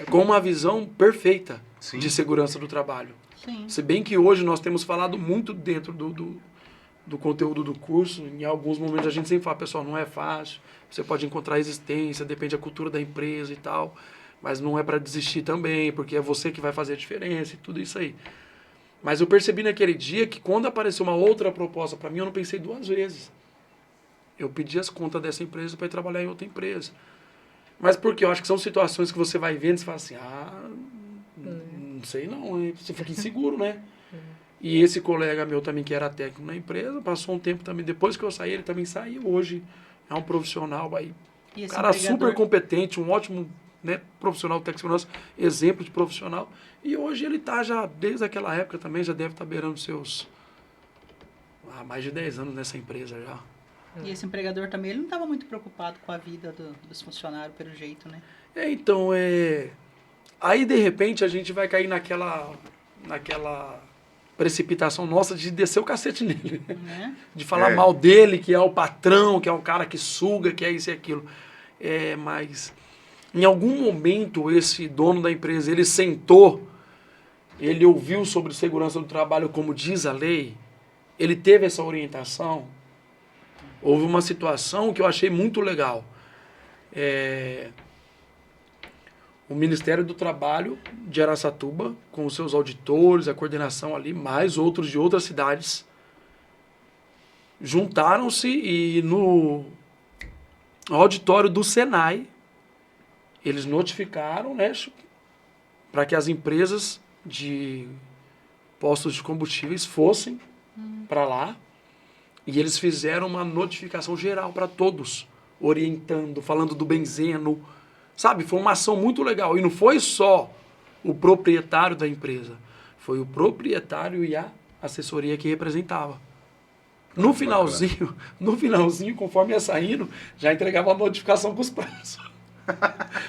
com uma visão perfeita de segurança do trabalho. Sim. Se bem que hoje nós temos falado muito dentro do conteúdo do curso, em alguns momentos a gente sempre fala: pessoal, não é fácil, você pode encontrar resistência, depende da cultura da empresa e tal, mas não é para desistir também, porque é você que vai fazer a diferença e tudo isso aí. Mas eu percebi naquele dia que quando apareceu uma outra proposta para mim, eu não pensei duas vezes. Eu pedi as contas dessa empresa para ir trabalhar em outra empresa. Mas por quê? Eu acho que são situações que você vai vendo e você fala assim: não sei não, você fica inseguro, né? E esse colega meu também, que era técnico na empresa, passou um tempo também, depois que eu saí, ele também saiu. Hoje é um profissional aí, um cara super competente, um ótimo, né, profissional de técnico de segurança, exemplo de profissional. E hoje ele está já, desde aquela época também, já deve estar beirando seus mais de 10 anos nessa empresa já. E esse empregador também, ele não estava muito preocupado com a vida dos funcionários, pelo jeito, né? Então, aí de repente a gente vai cair naquela precipitação nossa de descer o cacete nele, né? De falar mal dele, que é o patrão, que é o cara que suga, que é isso e aquilo. Mas em algum momento esse dono da empresa, ele sentou, ele ouviu sobre segurança do trabalho, como diz a lei, ele teve essa orientação. Houve uma situação que eu achei muito legal. O Ministério do Trabalho de Araçatuba, com os seus auditores, a coordenação ali, mais outros de outras cidades, juntaram-se e no auditório do Senai, eles notificaram, né, para que as empresas de postos de combustíveis fossem para lá. E eles fizeram uma notificação geral para todos, orientando, falando do benzeno, sabe? Foi uma ação muito legal. E não foi só o proprietário da empresa, foi o proprietário e a assessoria que representava. No finalzinho, conforme ia saindo, já entregava a notificação com os prazos.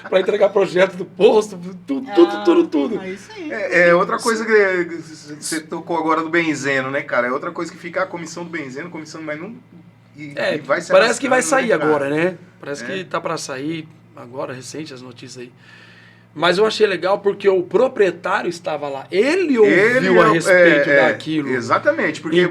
Para entregar projeto do posto, tudo. Aí sim. Outra coisa que você tocou agora do benzeno, né, cara? É outra coisa que fica a comissão do benzeno, mas não... E vai se parece que vai sair agora, né? Parece que tá para sair agora, recente, as notícias aí. Mas eu achei legal porque o proprietário estava lá. Ele ouviu a respeito daquilo. Exatamente, porque...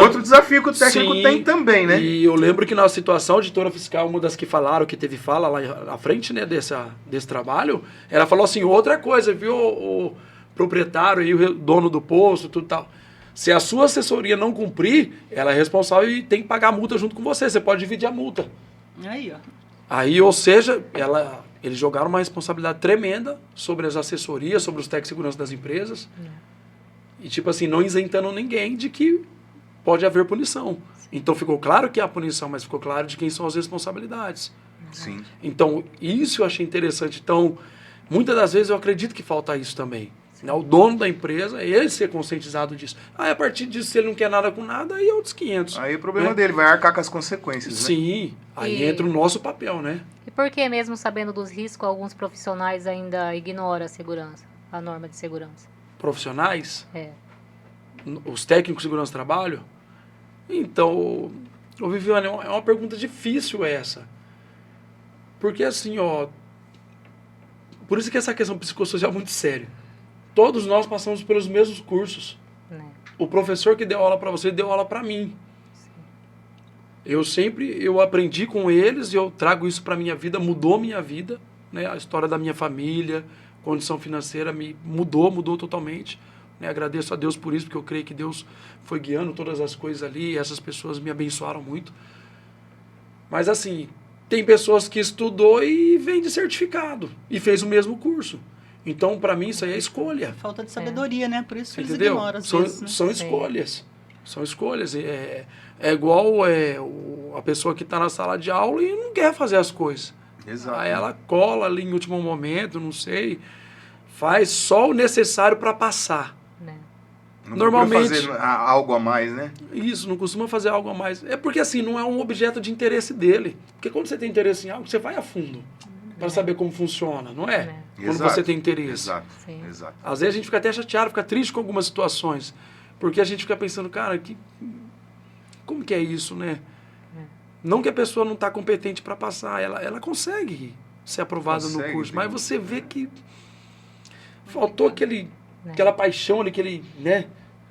outro desafio que o técnico tem também, né? E eu lembro que na situação, a auditora fiscal, uma das que falaram, que teve fala lá à frente, né, desse trabalho, ela falou assim: outra coisa, viu, o proprietário e o dono do posto, tudo tal. Se a sua assessoria não cumprir, ela é responsável e tem que pagar a multa junto com você. Você pode dividir a multa. Aí, ó. Aí, ou seja, eles jogaram uma responsabilidade tremenda sobre as assessorias, sobre os técnicos de segurança das empresas. E, tipo assim, não isentando ninguém de que pode haver punição. Então, ficou claro que há punição, mas ficou claro de quem são as responsabilidades. Sim. Então, isso eu achei interessante. Então, muitas das vezes eu acredito que falta isso também. Né? O dono da empresa, ele ser conscientizado disso. Aí, a partir disso, se ele não quer nada com nada, aí é outros 500. Aí o problema né? dele, vai arcar com as consequências, né? Sim, aí entra o nosso papel, né? E por que mesmo sabendo dos riscos, alguns profissionais ainda ignoram a segurança, a norma de segurança? Profissionais, É. os técnicos de segurança do trabalho. Então, Viviane, é uma pergunta difícil essa. Porque assim, ó, por isso que essa questão psicossocial é muito séria. Todos nós passamos pelos mesmos cursos. Né? O professor que deu aula para você, deu aula para mim. Eu aprendi com eles e eu trago isso para minha vida, mudou minha vida, né? A história da minha família, condição financeira mudou totalmente. Né? Agradeço a Deus por isso, porque eu creio que Deus foi guiando todas as coisas ali e essas pessoas me abençoaram muito. Mas assim, tem pessoas que estudou e vem de certificado e fez o mesmo curso. Então, para mim, isso aí é escolha. Falta de sabedoria, né? Por isso que eles Entendeu? ignoram às vezes, né? São escolhas. São escolhas. É igual a pessoa que está na sala de aula e não quer fazer as coisas. Exato. Aí ela cola ali em último momento, não sei, faz só o necessário para passar. Né? Não Normalmente procura fazer algo a mais, né? Isso, não costuma fazer algo a mais. É porque assim, não é um objeto de interesse dele. Porque quando você tem interesse em algo, você vai a fundo para saber como funciona, não é? Quando Exato. você tem interesse. Exato. Sim. Exato. Às vezes a gente fica até chateado, fica triste com algumas situações. Porque a gente fica pensando, cara, como que é isso, né? Não que a pessoa não está competente para passar, ela consegue ser aprovada no curso, mas você vê que faltou aquela paixão, aquele, né?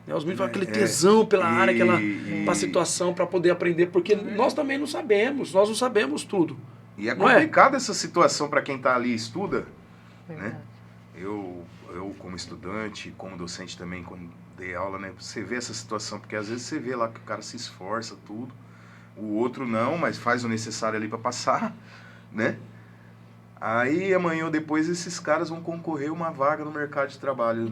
Os meninos falam, aquele tesão pela área, pela situação, para poder aprender, porque nós também não sabemos, nós não sabemos tudo. E é complicado essa situação para quem está ali e estuda, né? Eu, como estudante, como docente também, quando dei aula, né? Você vê essa situação, porque às vezes você vê lá que o cara se esforça, tudo, o outro não, mas faz o necessário ali para passar, né? Aí amanhã ou depois esses caras vão concorrer uma vaga no mercado de trabalho.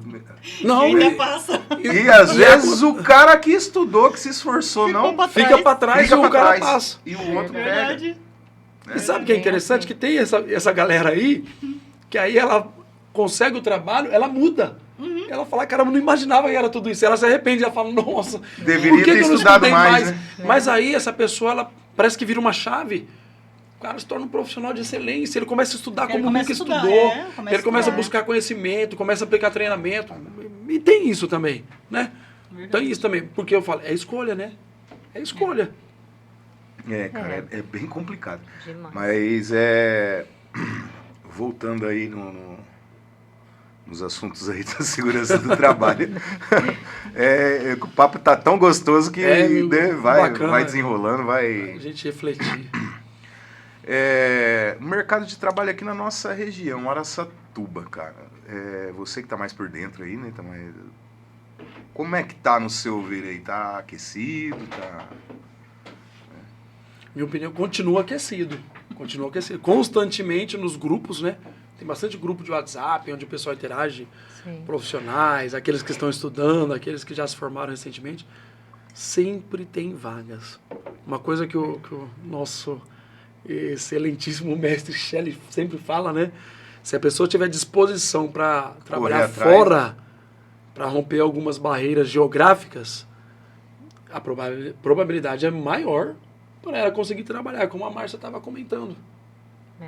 Não, passa. E às vezes o cara que estudou, que se esforçou, fica para trás e o cara passa. E o outro pega. E sabe o que é interessante? Que tem essa galera aí, que aí ela consegue o trabalho, ela muda. Ela fala, caramba, não imaginava que era tudo isso. Ela se arrepende, ela fala, nossa, deveria ter estudado mais, né? Mas aí essa pessoa, ela parece que vira uma chave. O cara se torna um profissional de excelência, ele começa a estudar como nunca estudou, ele começa a buscar conhecimento, começa a aplicar treinamento. E tem isso também, né? Tem isso também, porque eu falo, é escolha, né? É escolha. Cara, é bem complicado. Demais. Mas voltando aí nos assuntos aí da segurança do trabalho. O papo tá tão gostoso que vai desenrolando, vai... A gente refletir. No mercado de trabalho aqui na nossa região, Araçatuba, cara. Você que tá mais por dentro aí, né? Como é que tá no seu ver aí? Tá aquecido? Tá... Minha opinião, continua aquecido. Continua aquecido. Constantemente nos grupos, né? Tem bastante grupo de WhatsApp, onde o pessoal interage, profissionais, aqueles que estão estudando, aqueles que já se formaram recentemente. Sempre tem vagas. Uma coisa que o nosso excelentíssimo mestre Shelley sempre fala, né? Se a pessoa tiver disposição para trabalhar fora, para romper algumas barreiras geográficas, a probabilidade é maior para ela conseguir trabalhar, como a Márcia estava comentando.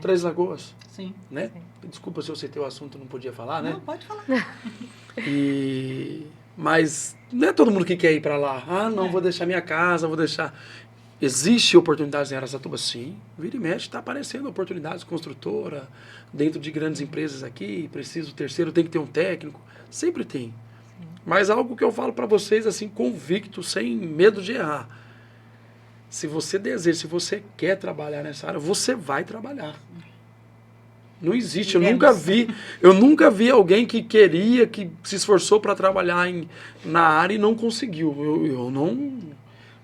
Três Lagoas. Sim. Né? Sim. Desculpa se eu citei o assunto, não podia falar, né? Não, pode falar. Mas não é todo mundo que quer ir para lá. Ah, não, vou deixar minha casa, vou deixar... Existe oportunidades em Araçatuba? Sim. Vira e mexe, está aparecendo oportunidades, construtora, dentro de grandes empresas aqui, preciso terceiro, tem que ter um técnico. Sempre tem. Sim. Mas algo que eu falo para vocês, assim, convicto, sem medo de errar. Se você deseja, se você quer trabalhar nessa área, você vai trabalhar. Não existe, eu nunca vi alguém que que se esforçou para trabalhar na área e não conseguiu. Eu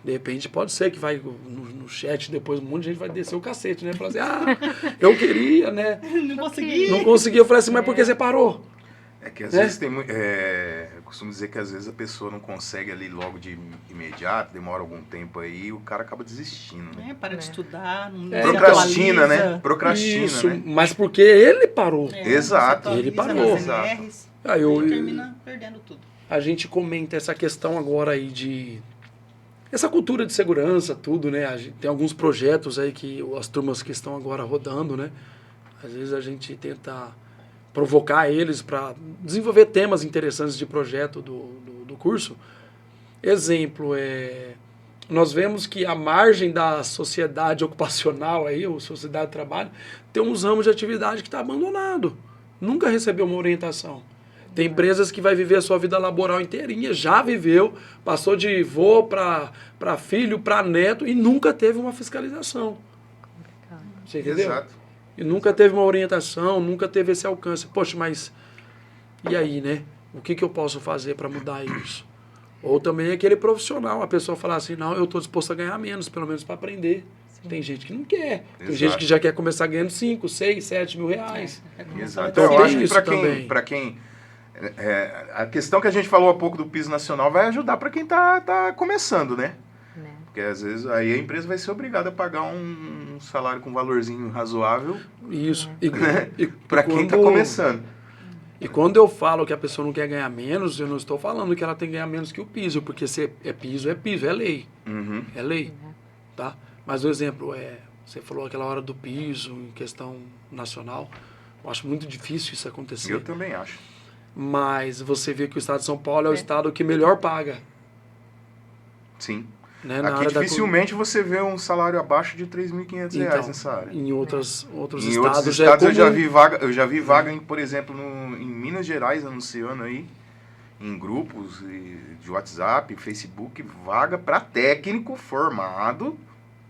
De repente pode ser que vai no chat depois um monte de gente vai descer o cacete, né? Falar assim, eu queria, né? Não consegui. Não consegui. Eu falei assim, mas por que você parou? É que às vezes tem muito. Eu costumo dizer que às vezes a pessoa não consegue ali logo de imediato, demora algum tempo aí, e o cara acaba desistindo, né? Para de estudar, não se Procrastina, atualiza. né? Procrastina, Isso, né? mas porque ele parou. Exato. não se Ele atualiza parou. nas MRs, Aí eu- e termina perdendo tudo. A gente comenta essa questão agora aí de... Essa cultura de segurança, tudo, né? Tem alguns projetos aí que as turmas que estão agora rodando, né? Às vezes a gente tenta provocar eles para desenvolver temas interessantes de projeto do curso. Exemplo, nós vemos que a margem da sociedade ocupacional, aí, ou sociedade de trabalho, tem uns ramos de atividade que está abandonado. Nunca recebeu uma orientação. Tem empresas que vai viver a sua vida laboral inteirinha, já viveu, passou de avô para filho, para neto e nunca teve uma fiscalização. Você entendeu? Exato. E nunca teve uma orientação, nunca teve esse alcance. Poxa, mas e aí, né? O que eu posso fazer para mudar isso? Ou também aquele profissional, a pessoa falar assim, não, eu estou disposto a ganhar menos, pelo menos para aprender. Sim. Tem gente que não quer. Tem Exato. gente que já quer começar ganhando 5, 6, 7 mil reais. Exato. Então, Eu tem acho que isso também. para quem a questão que a gente falou há pouco do piso nacional vai ajudar para quem tá começando, né? Né? Porque às vezes aí a empresa vai ser obrigada a pagar um salário com valorzinho razoável Isso. para quem está começando. E quando eu falo que a pessoa não quer ganhar menos, eu não estou falando que ela tem que ganhar menos que o piso, porque se é piso, é lei. Uhum. É lei. Tá? Mas o exemplo você falou aquela hora do piso em questão nacional. Eu acho muito difícil isso acontecer. Eu também acho. Mas você vê que o estado de São Paulo é o estado que melhor paga. Sim. Né? Na Aqui área da dificilmente você vê um salário abaixo de R$3.500 Então, nessa área. Em outros Em estados outros já estados é comum. eu já vi vaga, por exemplo, em Minas Gerais anunciando aí, em grupos de WhatsApp, Facebook, vaga para técnico formado,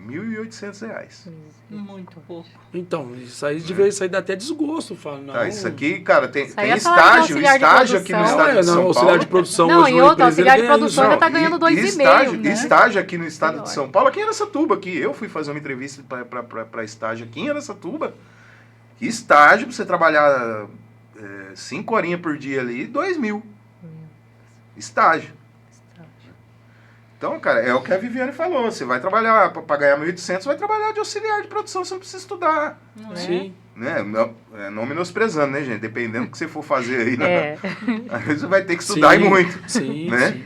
R$1.800. Muito pouco. Então, isso aí devia sair dá até desgosto. Fala, não, Tá, isso aqui, cara, tem aí é salário de estágio, auxiliar de estágio aqui no produção. estado de São auxiliar de Paulo. produção Não, hoje em numa outra, empresa, ele auxiliar de ganha produção isso. ainda tá ganhando 2,5, estágio, né? estágio aqui no estado Melhor. de São Paulo, aqui em Araçatuba, aqui. Eu fui fazer uma entrevista para estágio aqui em Araçatuba. Estágio, pra você trabalhar 5 horinhas por dia ali, 2.000. Estágio. Então, cara, é o que a Viviane falou. Você vai trabalhar, para ganhar 1.800, você vai trabalhar de auxiliar de produção, você não precisa estudar. Não é? Sim. Né? Não menosprezando, né, gente? Dependendo do que você for fazer aí, né? É. Aí você vai ter que estudar e muito. Sim, né? sim.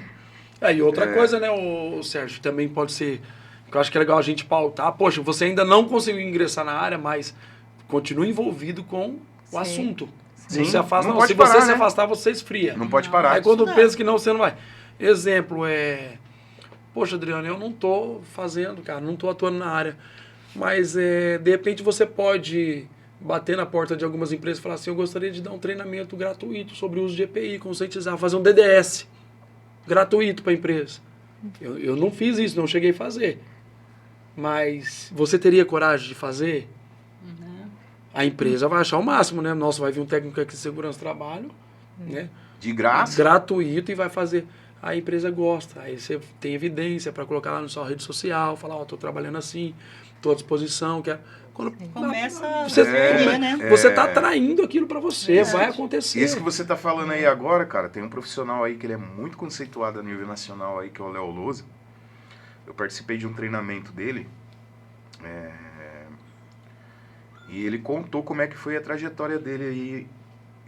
E outra coisa, né, o Sérgio, também pode ser, que eu acho que é legal a gente pautar, poxa, você ainda não conseguiu ingressar na área, mas continua envolvido com o Sim. assunto. Sim, Não se afasta, não não. pode Se você parar, se né? afastar, você esfria. Não pode Não. parar. Aí quando Estudar. pensa que não, você não vai. Exemplo, poxa, Adriano, eu não tô fazendo, cara, não tô atuando na área. Mas, de repente, você pode bater na porta de algumas empresas e falar assim, eu gostaria de dar um treinamento gratuito sobre o uso de EPI, conscientizar, fazer um DDS gratuito para a empresa. Eu não fiz isso, não cheguei a fazer. Mas você teria coragem de fazer? Uhum. A empresa vai achar o máximo, né? Nossa, vai vir um técnico aqui de segurança do trabalho, né? De graça. Gratuito e vai fazer. A empresa gosta. Aí você tem evidência para colocar lá na sua rede social, falar, estou trabalhando assim, estou à disposição. Quando Começa a você, ver, né? você está atraindo aquilo para você, Verdade. vai acontecer. Isso que você tá falando aí agora, cara, tem um profissional aí que ele é muito conceituado a nível nacional aí, que é o Léo Lousa. Eu participei de um treinamento dele. E ele contou como é que foi a trajetória dele aí,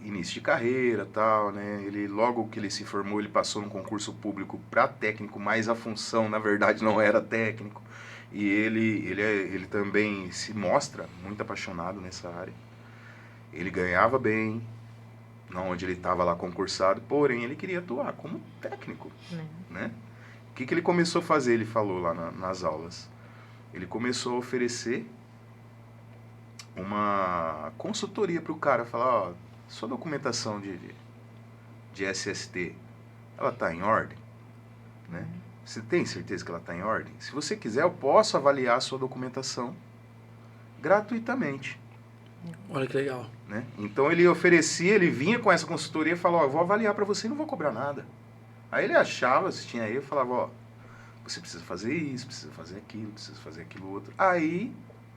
início de carreira e tal, né? Ele, logo que ele se formou, ele passou num concurso público para técnico, mas a função, na verdade, não era técnico. E ele também se mostra muito apaixonado nessa área. Ele ganhava bem, onde ele estava lá concursado, porém ele queria atuar como técnico, né? O que ele começou a fazer, ele falou lá nas aulas? Ele começou a oferecer uma consultoria para o cara, falar, ó, sua documentação de SST, ela está em ordem? Né? Você tem certeza que ela está em ordem? Se você quiser, eu posso avaliar a sua documentação gratuitamente. Olha que legal. Né? Então ele oferecia, ele vinha com essa consultoria e falava, ó, eu vou avaliar para você e não vou cobrar nada. Aí ele achava, se tinha erro, falava, ó, você precisa fazer isso, precisa fazer aquilo, precisa fazer aquilo outro. Aí,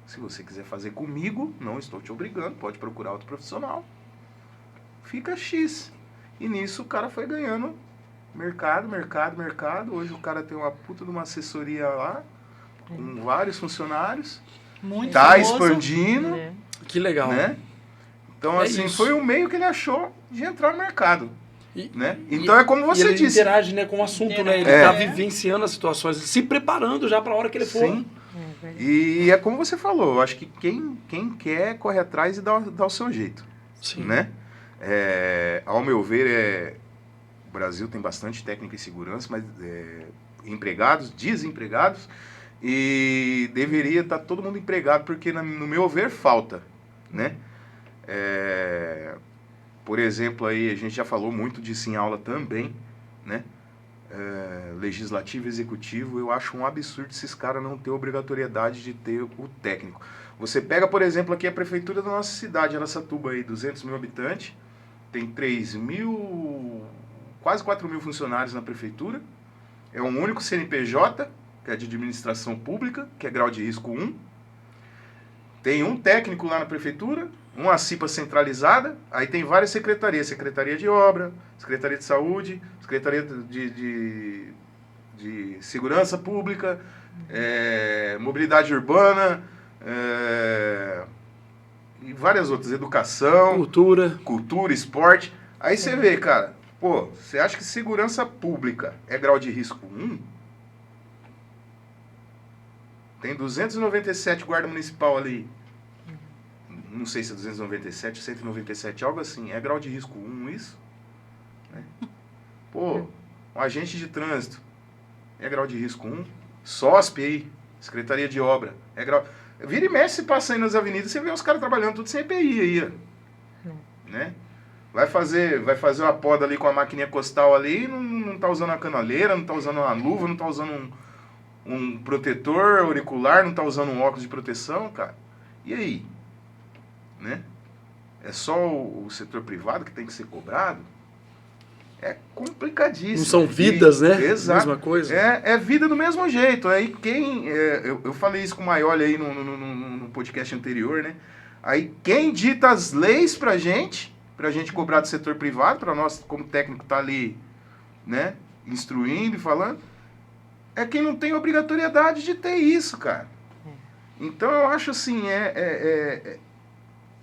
se você quiser fazer comigo, não estou te obrigando, pode procurar outro profissional. Fica X. E nisso o cara foi ganhando mercado. Hoje o cara tem uma puta de uma assessoria lá, com vários funcionários. Muito Tá famoso. expandindo, É. Que legal. né? Então, É assim, isso. foi o meio que ele achou de entrar no mercado, E- né? Então é como e você ele disse. interage, né, com o assunto, né? Ele É. tá vivenciando as situações, se preparando já pra hora que ele for. Sim. É verdade. E é como você falou, eu acho que quem quer corre atrás e dá o seu jeito, Sim. né? Ao meu ver, o Brasil tem bastante técnica em segurança, mas empregados, desempregados, e deveria estar todo mundo empregado, porque no meu ver falta, né? Por exemplo, aí a gente já falou muito disso em aula também, né? Legislativo e executivo, eu acho um absurdo esses caras não ter obrigatoriedade de ter o técnico. Você pega, por exemplo, aqui a prefeitura da nossa cidade, Araçatuba, aí, 200 mil habitantes, tem 3 mil, quase 4 mil funcionários na prefeitura, é um único CNPJ, que é de administração pública, que é grau de risco 1, tem um técnico lá na prefeitura, uma CIPA centralizada, aí tem várias secretarias, Secretaria de Obra, Secretaria de Saúde, Secretaria de Segurança Pública, Mobilidade Urbana, e várias outras, Educação, Cultura. Esporte. Aí você vê, cara, pô, você acha que segurança pública é grau de risco 1? Tem 297 guarda municipal ali. Não sei se é 297, 197, algo assim. É grau de risco 1 isso? Né? Pô, um agente de trânsito é grau de risco 1? SOSP aí, Secretaria de Obra, é grau... Vira e mexe, se passa aí nas avenidas, você vê os caras trabalhando tudo sem EPI aí, ó. Né? Vai fazer uma poda ali com a maquininha costal ali, não tá usando a canaleira, não tá usando uma luva, não tá usando um protetor auricular, não tá usando um óculos de proteção, cara. E aí? Né? É só o setor privado que tem que ser cobrado? É complicadíssimo. Não são vidas, né? Exato. Mesma coisa. É vida do mesmo jeito. Aí eu falei isso com o Maioli aí no podcast anterior, né? Aí quem dita as leis pra gente cobrar do setor privado, pra nós como técnico tá ali, né, instruindo e falando, é quem não tem obrigatoriedade de ter isso, cara. Então eu acho assim,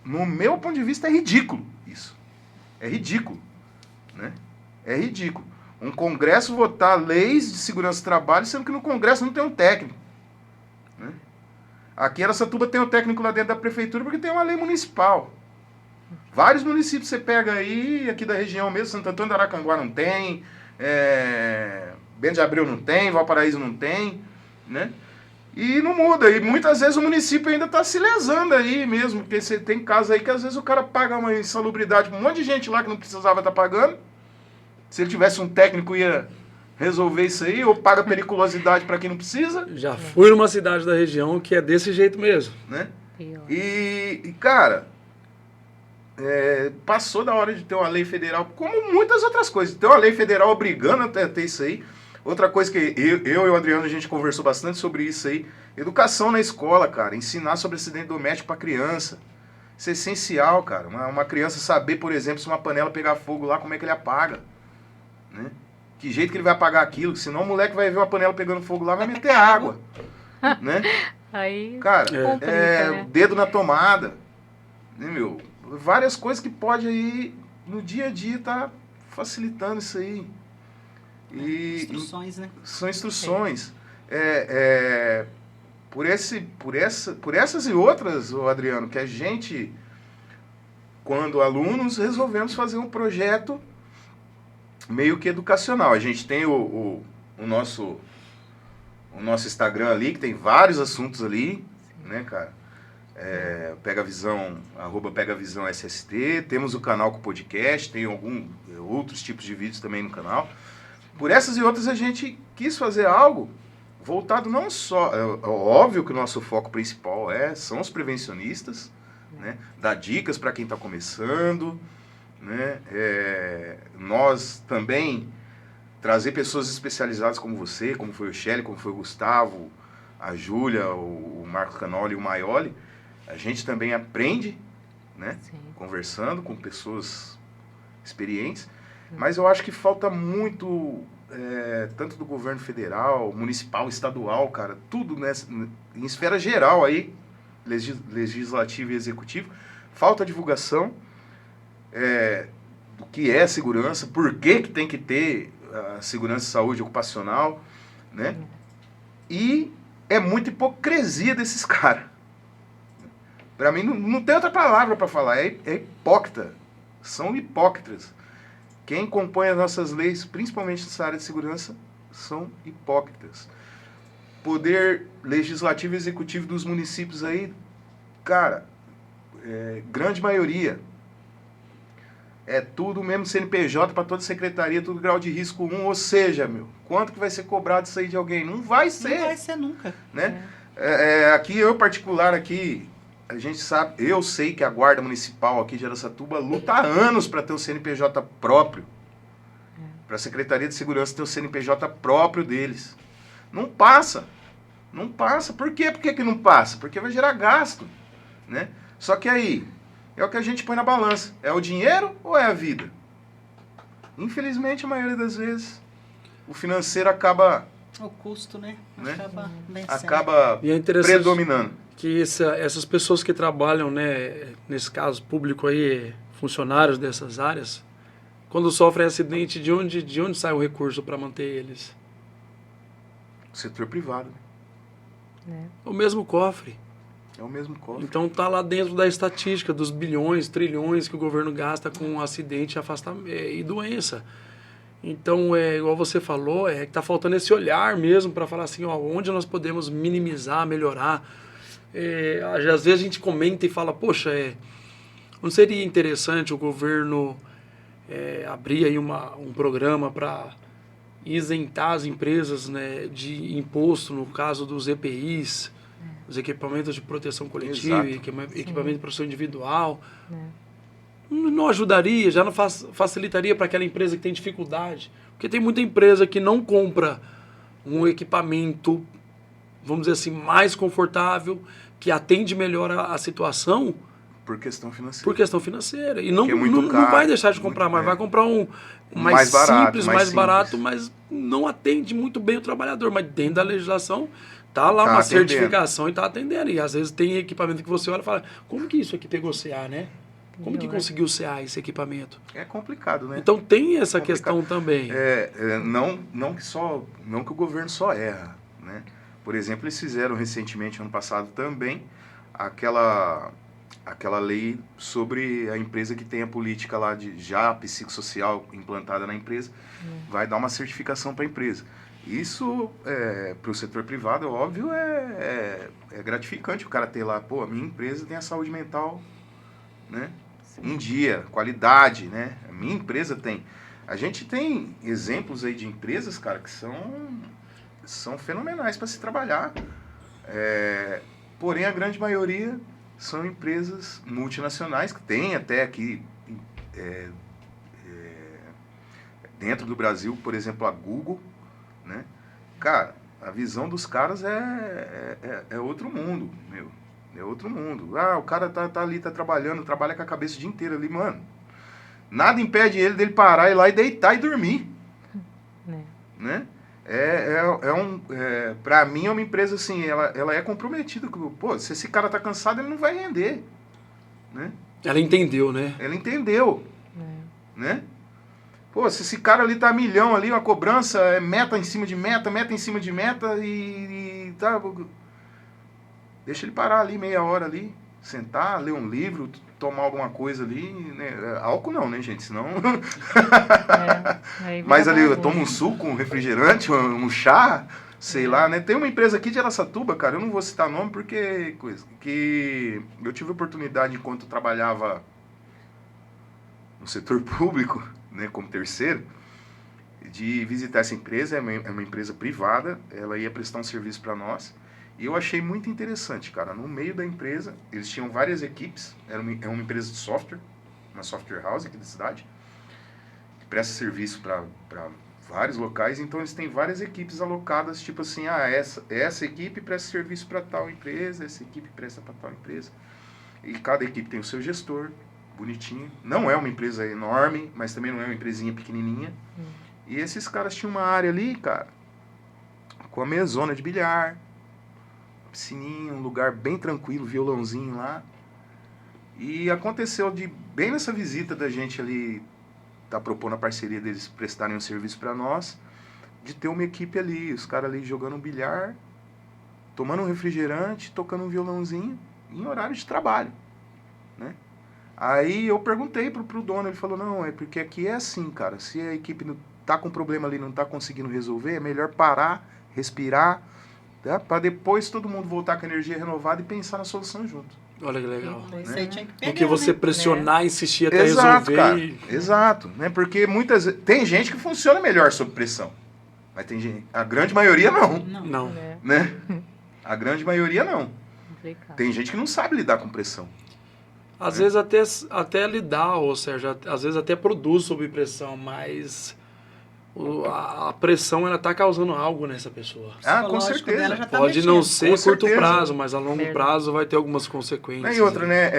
no meu ponto de vista é ridículo isso. É ridículo, né? É ridículo. Um congresso votar leis de segurança do trabalho, sendo que no congresso não tem um técnico, né? Aqui em Araçatuba tem um técnico lá dentro da prefeitura porque tem uma lei municipal. Vários municípios você pega aí, aqui da região mesmo, Santo Antônio do Aracanguá não tem, Bento de Abreu não tem, Valparaíso não tem, né? E não muda. E muitas vezes o município ainda está se lesando aí mesmo, porque você tem casos aí que às vezes o cara paga uma insalubridade para um monte de gente lá que não precisava estar pagando. Se ele tivesse um técnico ia resolver isso aí, ou paga periculosidade para quem não precisa, Já fui numa cidade da região que é desse jeito mesmo. né? Pior. E cara, passou da hora de ter uma lei federal, como muitas outras coisas. Ter uma lei federal obrigando a ter isso aí. Outra coisa que eu e o Adriano, a gente conversou bastante sobre isso aí. Educação na escola, cara. Ensinar sobre acidente doméstico para criança. Isso é essencial, cara. Uma criança saber, por exemplo, se uma panela pegar fogo lá, como é que ele apaga. Né? Que jeito que ele vai apagar aquilo. Senão o moleque vai ver uma panela pegando fogo lá, vai meter água. Né? Aí Cara, complica, né? dedo na tomada. Né, meu? Várias coisas que pode aí, no dia a dia, tá facilitando isso aí. Instruções, né? São instruções. Por essas e outras, ô Adriano, que a gente, quando alunos, resolvemos fazer um projeto meio que educacional. A gente tem o nosso Instagram ali, que tem vários assuntos ali, né, cara? @pegavisão SST, temos o canal com podcast, tem outros tipos de vídeos também no canal. Por essas e outras a gente quis fazer algo voltado não só... óbvio que o nosso foco principal são os prevencionistas, né? Dar dicas para quem está começando, né? Nós também trazer pessoas especializadas como você, como foi o Shelly, como foi o Gustavo, a Júlia, o Marco Canoli e o Maioli, a gente também aprende, né? Sim. Conversando com pessoas experientes, mas eu acho que falta muito, tanto do governo federal, municipal, estadual, cara, tudo em esfera geral aí, legislativo e executivo, falta divulgação do que é segurança, por que tem que ter a segurança e saúde ocupacional, né? E é muita hipocrisia desses caras. Pra mim, não tem outra palavra pra falar, é hipócrita. São hipócritas. Quem compõe as nossas leis, principalmente nessa área de segurança, são hipócritas. Poder legislativo e executivo dos municípios aí, cara, grande maioria, é tudo mesmo CNPJ para toda secretaria, tudo grau de risco 1, ou seja, quanto que vai ser cobrado isso aí de alguém? Não vai ser. Não vai ser nunca. Né? Aqui, eu particular aqui, a gente sabe, eu sei que a Guarda Municipal aqui de Araçatuba luta há anos para ter um CNPJ próprio. Para a Secretaria de Segurança ter um CNPJ próprio deles. Não passa. Não passa. Por quê? Por que não passa? Porque vai gerar gasto. Né? Só que aí, é o que a gente põe na balança. É o dinheiro ou é a vida? Infelizmente, a maioria das vezes, o financeiro acaba... O custo, né? Né? Acaba E é interessante predominando. que essas pessoas que trabalham, né, nesse caso público aí, funcionários dessas áreas, quando sofrem acidente, de onde sai o recurso para manter eles? O setor privado. O mesmo cofre. É o mesmo cofre. Então tá lá dentro da estatística dos bilhões, trilhões que o governo gasta com acidente, afastamento e doença. Então, igual você falou, que tá faltando esse olhar mesmo para falar assim, ó, onde nós podemos minimizar, melhorar. Às vezes a gente comenta e fala, poxa, não seria interessante o governo abrir aí um programa para isentar as empresas, né, de imposto, no caso dos EPIs, os equipamentos de proteção coletiva, equipamento de proteção individual. Não ajudaria, já não facilitaria para aquela empresa que tem dificuldade. Porque tem muita empresa que não compra um equipamento, vamos dizer assim, mais confortável, que atende melhor a situação. Por questão financeira. Por questão financeira. E não caro, vai deixar de comprar, mas vai comprar um mais barato, simples, mais barato, mas não atende muito bem o trabalhador. Mas dentro da legislação, tá lá uma certificação e tá atendendo. E às vezes tem equipamento que você olha e fala, como que isso aqui pegou CA, né? Como que conseguiu CA esse equipamento? É complicado, né? Então tem essa questão também. Não que o governo só erra, né? Por exemplo, eles fizeram recentemente, ano passado também, aquela lei sobre a empresa que tem a política lá de já psicossocial implantada na empresa, vai dar uma certificação para a empresa. Isso, para o setor privado, óbvio, é gratificante o cara ter lá, pô, a minha empresa tem a saúde mental, né, em dia, qualidade, né, a minha empresa tem. A gente tem exemplos aí de empresas, cara, que são fenomenais para se trabalhar, porém a grande maioria são empresas multinacionais que tem até aqui dentro do Brasil, por exemplo, a Google, né? Cara, a visão dos caras é outro mundo, meu. É outro mundo. O cara tá ali, tá trabalhando, trabalha com a cabeça o dia inteiro ali, mano. Nada impede ele dele parar, ir lá e deitar e dormir. Né? Pra mim é uma empresa assim, ela é comprometida. Pô, se esse cara tá cansado, ele não vai render. Né? Ela entendeu, né? Ela entendeu. Né? Pô, se esse cara ali tá a milhão ali, uma cobrança, meta em cima de meta e tá... Deixa ele parar ali meia hora ali, sentar, ler um livro, tomar alguma coisa ali, né? Álcool não, né, gente? Senão... Mas ali, eu tomo um suco, um refrigerante, um chá, sei lá, né? Tem uma empresa aqui de Araçatuba, cara, eu não vou citar nome porque que eu tive a oportunidade, enquanto eu trabalhava no setor público, né, como terceiro, de visitar essa empresa. É uma empresa privada, ela ia prestar um serviço para nós. E eu achei muito interessante, cara. No meio da empresa, eles tinham várias equipes. É uma empresa de software, uma software house aqui da cidade, que presta serviço para vários locais, então eles têm várias equipes alocadas, tipo assim, essa equipe presta serviço para tal empresa, essa equipe presta para tal empresa. E cada equipe tem o seu gestor, bonitinho. Não é uma empresa enorme, mas também não é uma empresinha pequenininha. E esses caras tinham uma área ali, cara, com a mesona de bilhar, piscininha, um lugar bem tranquilo, violãozinho lá. E aconteceu de, bem nessa visita da gente ali, tá propondo a parceria deles prestarem um serviço para nós, de ter uma equipe ali, os caras ali jogando um bilhar, tomando um refrigerante, tocando um violãozinho, em horário de trabalho, né? Aí eu perguntei pro dono, ele falou, não, é porque aqui é assim, cara, se a equipe não tá com problema ali, não tá conseguindo resolver, é melhor parar, respirar, tá? Para depois todo mundo voltar com a energia renovada e pensar na solução junto. Olha que legal. Isso aí tinha que pegar, Do que você né? pressionar, insistir até Exato, resolver. cara, e- exato, né? Porque muitas vezes, tem gente que funciona melhor sob pressão, mas tem gente, a grande maioria não, Não. É né? A grande maioria não. complicado. Tem gente que não sabe lidar com pressão. Às vezes até lidar, ou seja, às vezes até produz sob pressão, mas a pressão ela tá causando algo nessa pessoa. Ah, com Psicológico certeza. dela já tá Pode mexendo. não ser Com curto certeza. prazo, mas a longo Verdade. prazo vai ter algumas consequências. E outra, né?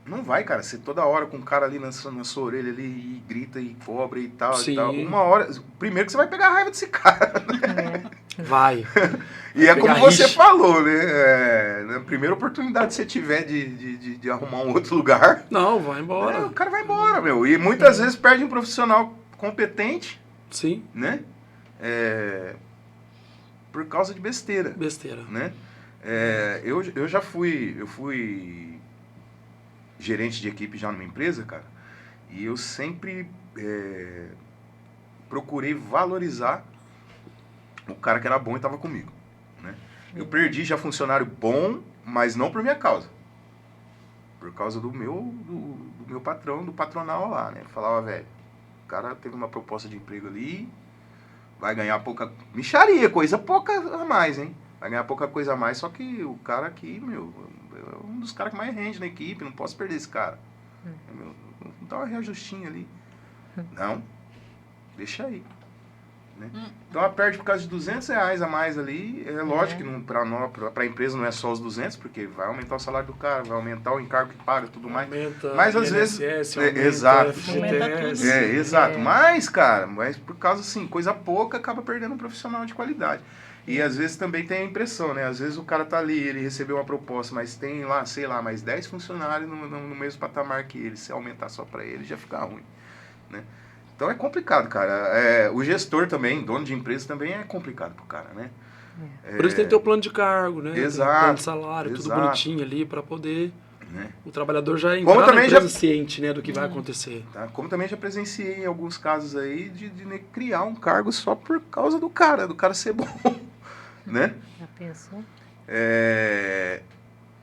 Não vai, cara, ser toda hora com o cara ali na sua orelha ali e grita e cobra e tal, Sim. e tal. Uma hora. Primeiro que você vai pegar a raiva desse cara. Vai. E é pegar como você rixa. falou, né? Na primeira oportunidade que você tiver de arrumar um outro lugar, Não, vai embora. o cara vai embora, meu. E muitas vezes perde um profissional competente, Sim, né? Por causa de besteira. besteira. Né? Eu fui gerente de equipe já numa empresa, cara, e eu sempre procurei valorizar o cara que era bom e estava comigo, né? Eu perdi já funcionário bom, mas não por minha causa, por causa do meu patrão, do patronal lá, né? Eu falava, velho, o cara teve uma proposta de emprego ali, vai ganhar pouca mixaria, coisa pouca a mais, hein? Vai ganhar pouca coisa a mais, só que o cara aqui, meu, é um dos caras que mais rende na equipe, não posso perder esse cara. Meu, dá uma reajustinha ali. Não, deixa aí. Né? Então ela perde por causa de R$200 a mais ali. É lógico que para a empresa não é só os 200, porque vai aumentar o salário do cara, vai aumentar o encargo que paga, tudo mais. Aumenta Mas às INSS, vezes- aumenta exato. FGTS. Exato. Mas, cara, por causa assim, coisa pouca, acaba perdendo um profissional de qualidade. E às vezes também tem a impressão, né? Às vezes o cara tá ali, ele recebeu uma proposta, mas tem lá, sei lá, mais 10 funcionários no mesmo patamar que ele. Se aumentar só para ele, já fica ruim, né? Então é complicado, cara. O gestor também, dono de empresa também é complicado pro cara, né? Por isso tem que ter o plano de cargo, né? Tem o Exato, plano de salário, tudo exato. bonitinho ali para poder Né? o trabalhador já Como entrar na também empresa já- ciente, né, do que vai acontecer. Tá? Como também já presenciei em alguns casos aí de criar um cargo só por causa do cara ser bom, né? Já pensou?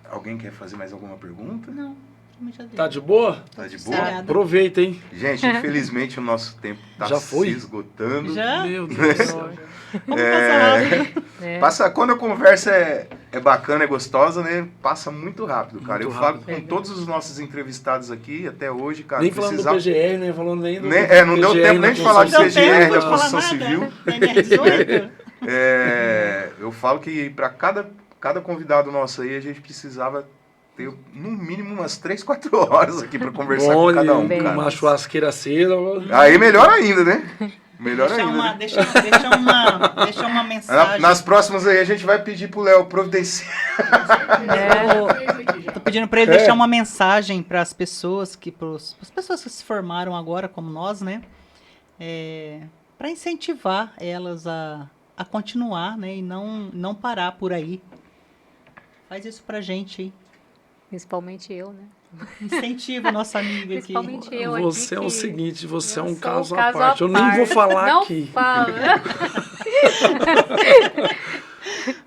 Alguém quer fazer mais alguma pergunta? Não, também já deu. Tá de boa? Tá de boa? Sossegada. Aproveita, hein? Gente, infelizmente o nosso tempo tá Já foi? se esgotando. Já? Meu Deus do céu. Vamos passar rápido. É. Quando a conversa é bacana, é gostosa, né? Passa muito rápido, cara. Muito Eu falo rápido. com todos os nossos entrevistados aqui até hoje, cara. Nem falando do PGR, nem falando nem do Não deu tempo nem de falar de Não deu CGR, tempo da de falar construção nada, civil. né? Da NR18. Eu falo que para cada convidado nosso aí, a gente precisava ter no mínimo umas 3, 4 horas aqui para conversar Bom, com cada um, e cara. uma churrasqueira acesa. Aí melhor ainda, né? Melhor Deixa ainda. uma, né? deixa uma mensagem. Nas próximas aí a gente vai pedir pro Léo providenciar. Tô pedindo para ele deixar uma mensagem para as pessoas as pessoas que se formaram agora como nós, né? Para incentivar elas a continuar, né? E não parar por aí. Faz isso pra gente, hein? Principalmente eu, né? Incentiva a nossa amiga aqui. Principalmente eu aqui. Você é o que seguinte, você é eu um sou caso à parte. Eu nem parte. vou falar Não aqui. fala.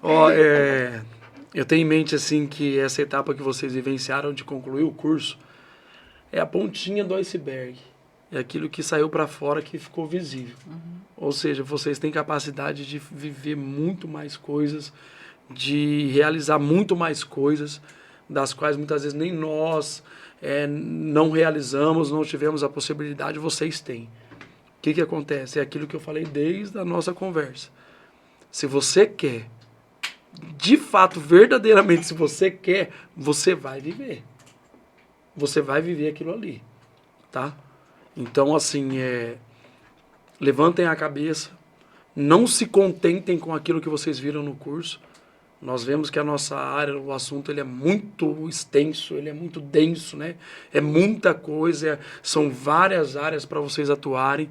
Ó, eu tenho em mente assim que essa etapa que vocês vivenciaram de concluir o curso é a pontinha do iceberg. É aquilo que saiu para fora que ficou visível. Ou seja, vocês têm capacidade de viver muito mais coisas, de realizar muito mais coisas, das quais muitas vezes nem nós não realizamos, não tivemos a possibilidade, vocês têm. O que acontece? É aquilo que eu falei desde a nossa conversa. Se você quer, de fato, verdadeiramente, se você quer, você vai viver. Você vai viver aquilo ali, tá? Então, assim, levantem a cabeça, não se contentem com aquilo que vocês viram no curso. Nós vemos que a nossa área, o assunto, ele é muito extenso, ele é muito denso, né? É muita coisa, são várias áreas para vocês atuarem,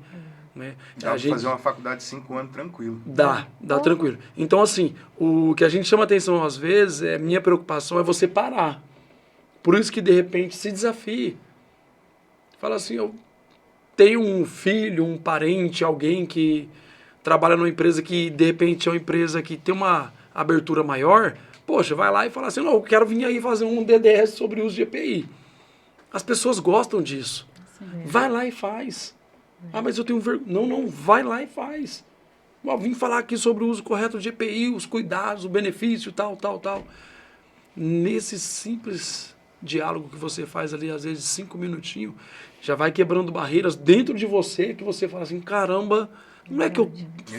né? Dá pra fazer uma faculdade de 5 anos tranquilo. Dá tranquilo. Então, assim, o que a gente chama atenção às vezes, minha preocupação é você parar. Por isso que, de repente, se desafie. Fala assim, eu tenho um filho, um parente, alguém que trabalha numa empresa que, de repente, é uma empresa que tem uma abertura maior, poxa, vai lá e fala assim, não, eu quero vir aí fazer um DDS sobre o uso de EPI. As pessoas gostam disso. Sim. Vai lá e faz. Ah, mas eu tenho vergonha. Não, vai lá e faz. Eu vim falar aqui sobre o uso correto de EPI, os cuidados, o benefício, tal. Nesse simples diálogo que você faz ali, às vezes 5 minutinhos, já vai quebrando barreiras dentro de você, que você fala assim, caramba, não é que eu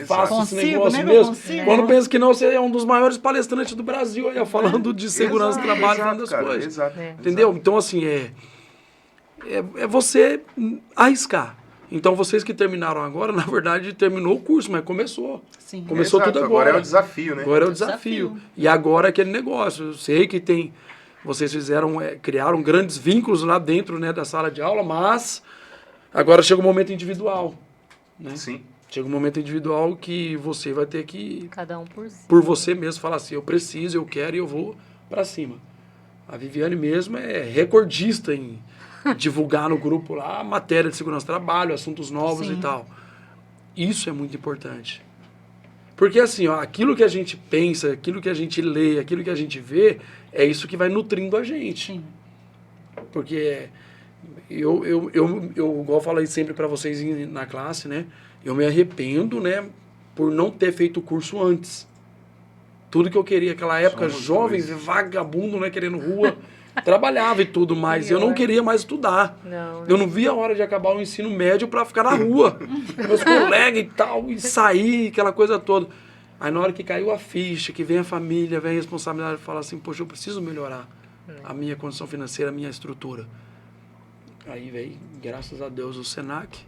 faço esse negócio mesmo? Quando pensa que não, você é um dos maiores palestrantes do Brasil, aí, falando de segurança do trabalho, falando das coisas. Exato. Entendeu? Então, assim, é você arriscar. Então, vocês que terminaram agora, na verdade, terminou o curso, mas começou. Sim. Começou tudo agora. Agora é o desafio, né? Agora é o desafio. E agora é aquele negócio. Eu sei que vocês criaram grandes vínculos lá dentro, né, da sala de aula, mas agora chega o momento individual. Né? Sim. Chega um momento individual que você vai ter que, Cada um por si. por você mesmo, falar assim, eu preciso, eu quero e eu vou pra cima. A Viviane mesmo é recordista em divulgar no grupo lá a matéria de segurança do trabalho, assuntos novos Sim. e tal. Isso é muito importante. Porque assim, aquilo que a gente pensa, aquilo que a gente lê, aquilo que a gente vê, é isso que vai nutrindo a gente. Sim. Porque igual eu falei sempre para vocês na classe, né? Eu me arrependo, né, por não ter feito o curso antes. Tudo que eu queria naquela época, Somos jovem, dois. vagabundo, né, querendo rua, trabalhava e tudo, mas eu não queria mais estudar. Não, Eu não via a hora de acabar o ensino médio para ficar na rua, com meus colegas e tal, e sair, aquela coisa toda. Aí na hora que caiu a ficha, que vem a família, vem a responsabilidade, fala assim, poxa, eu preciso melhorar a minha condição financeira, a minha estrutura. Aí veio, graças a Deus, o Senac,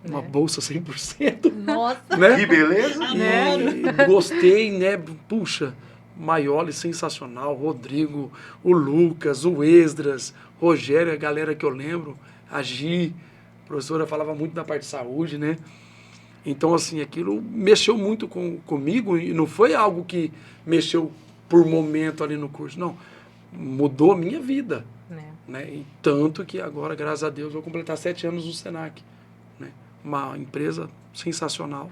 uma bolsa 100%, Nossa. né? Que beleza. E gostei, né? Puxa, Maioli sensacional, Rodrigo, o Lucas, o Esdras, Rogério, a galera que eu lembro, a Gi, a professora falava muito da parte de saúde, né? Então, assim, aquilo mexeu muito comigo e não foi algo que mexeu por momento ali no curso, não. Mudou a minha vida, né? E tanto que agora, graças a Deus, vou completar 7 anos no Senac, né? Uma empresa sensacional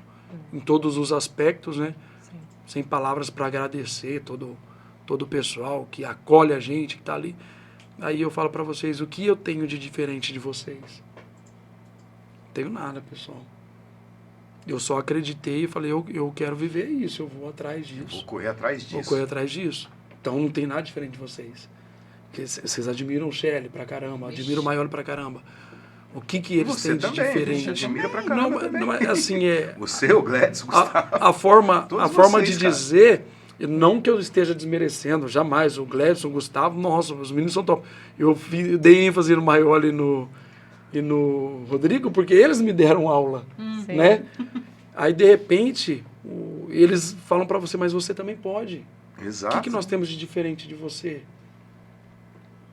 em todos os aspectos, né? Sim. Sem palavras para agradecer todo o pessoal que acolhe a gente, que está ali. Aí eu falo para vocês, o que eu tenho de diferente de vocês? Não tenho nada, pessoal. Eu só acreditei e falei, eu quero viver isso, eu vou atrás disso. Vou correr atrás disso. Vou correr atrás disso. Então não tem nada diferente de vocês. Porque vocês admiram o Shelly pra caramba, admiram o Maioli pra caramba. O que eles Você têm de também, a diferente? gente admira pra caramba também. Não é assim, Você, o Gladys, o Gustavo. a forma Todos de vocês, cara. dizer, não que eu esteja desmerecendo, jamais. O Gladson, o Gustavo, nossa, os meninos são top. Eu dei ênfase no Maioli e no Rodrigo, porque eles me deram aula, Sim. né? Aí, de repente, eles falam pra você, mas você também pode. Exato. O que nós temos de diferente de você?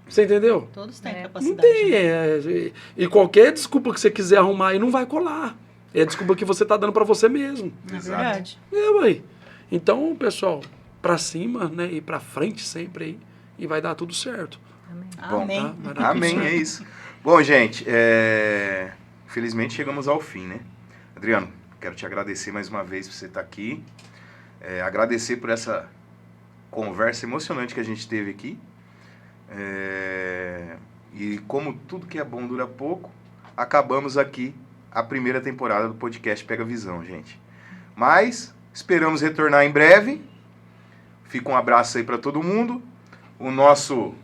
Você entendeu? Todos têm É. capacidade. Não tem. né? E qualquer desculpa que você quiser arrumar aí não vai colar. É a desculpa que você tá dando pra você mesmo. É Exato. verdade. Ué. Então, pessoal, pra cima, né? E pra frente sempre aí. E vai dar tudo certo. Amém. Bom, Amém. Tá? Vai dar tudo Amém, certo. é isso. Bom, gente, felizmente chegamos ao fim, né? Adriano, quero te agradecer mais uma vez por você estar aqui. Agradecer por essa conversa emocionante que a gente teve aqui. E como tudo que é bom dura pouco, acabamos aqui a primeira temporada do podcast Pega Visão, gente. Mas esperamos retornar em breve. Fica um abraço aí para todo mundo. O nosso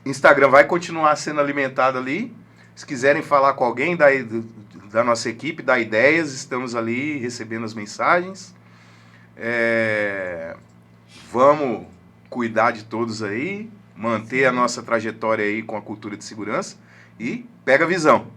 Instagram vai continuar sendo alimentado ali. Se quiserem falar com alguém da nossa equipe, dar ideias, estamos ali recebendo as mensagens. Vamos cuidar de todos aí, manter a nossa trajetória aí com a cultura de segurança e pega a visão.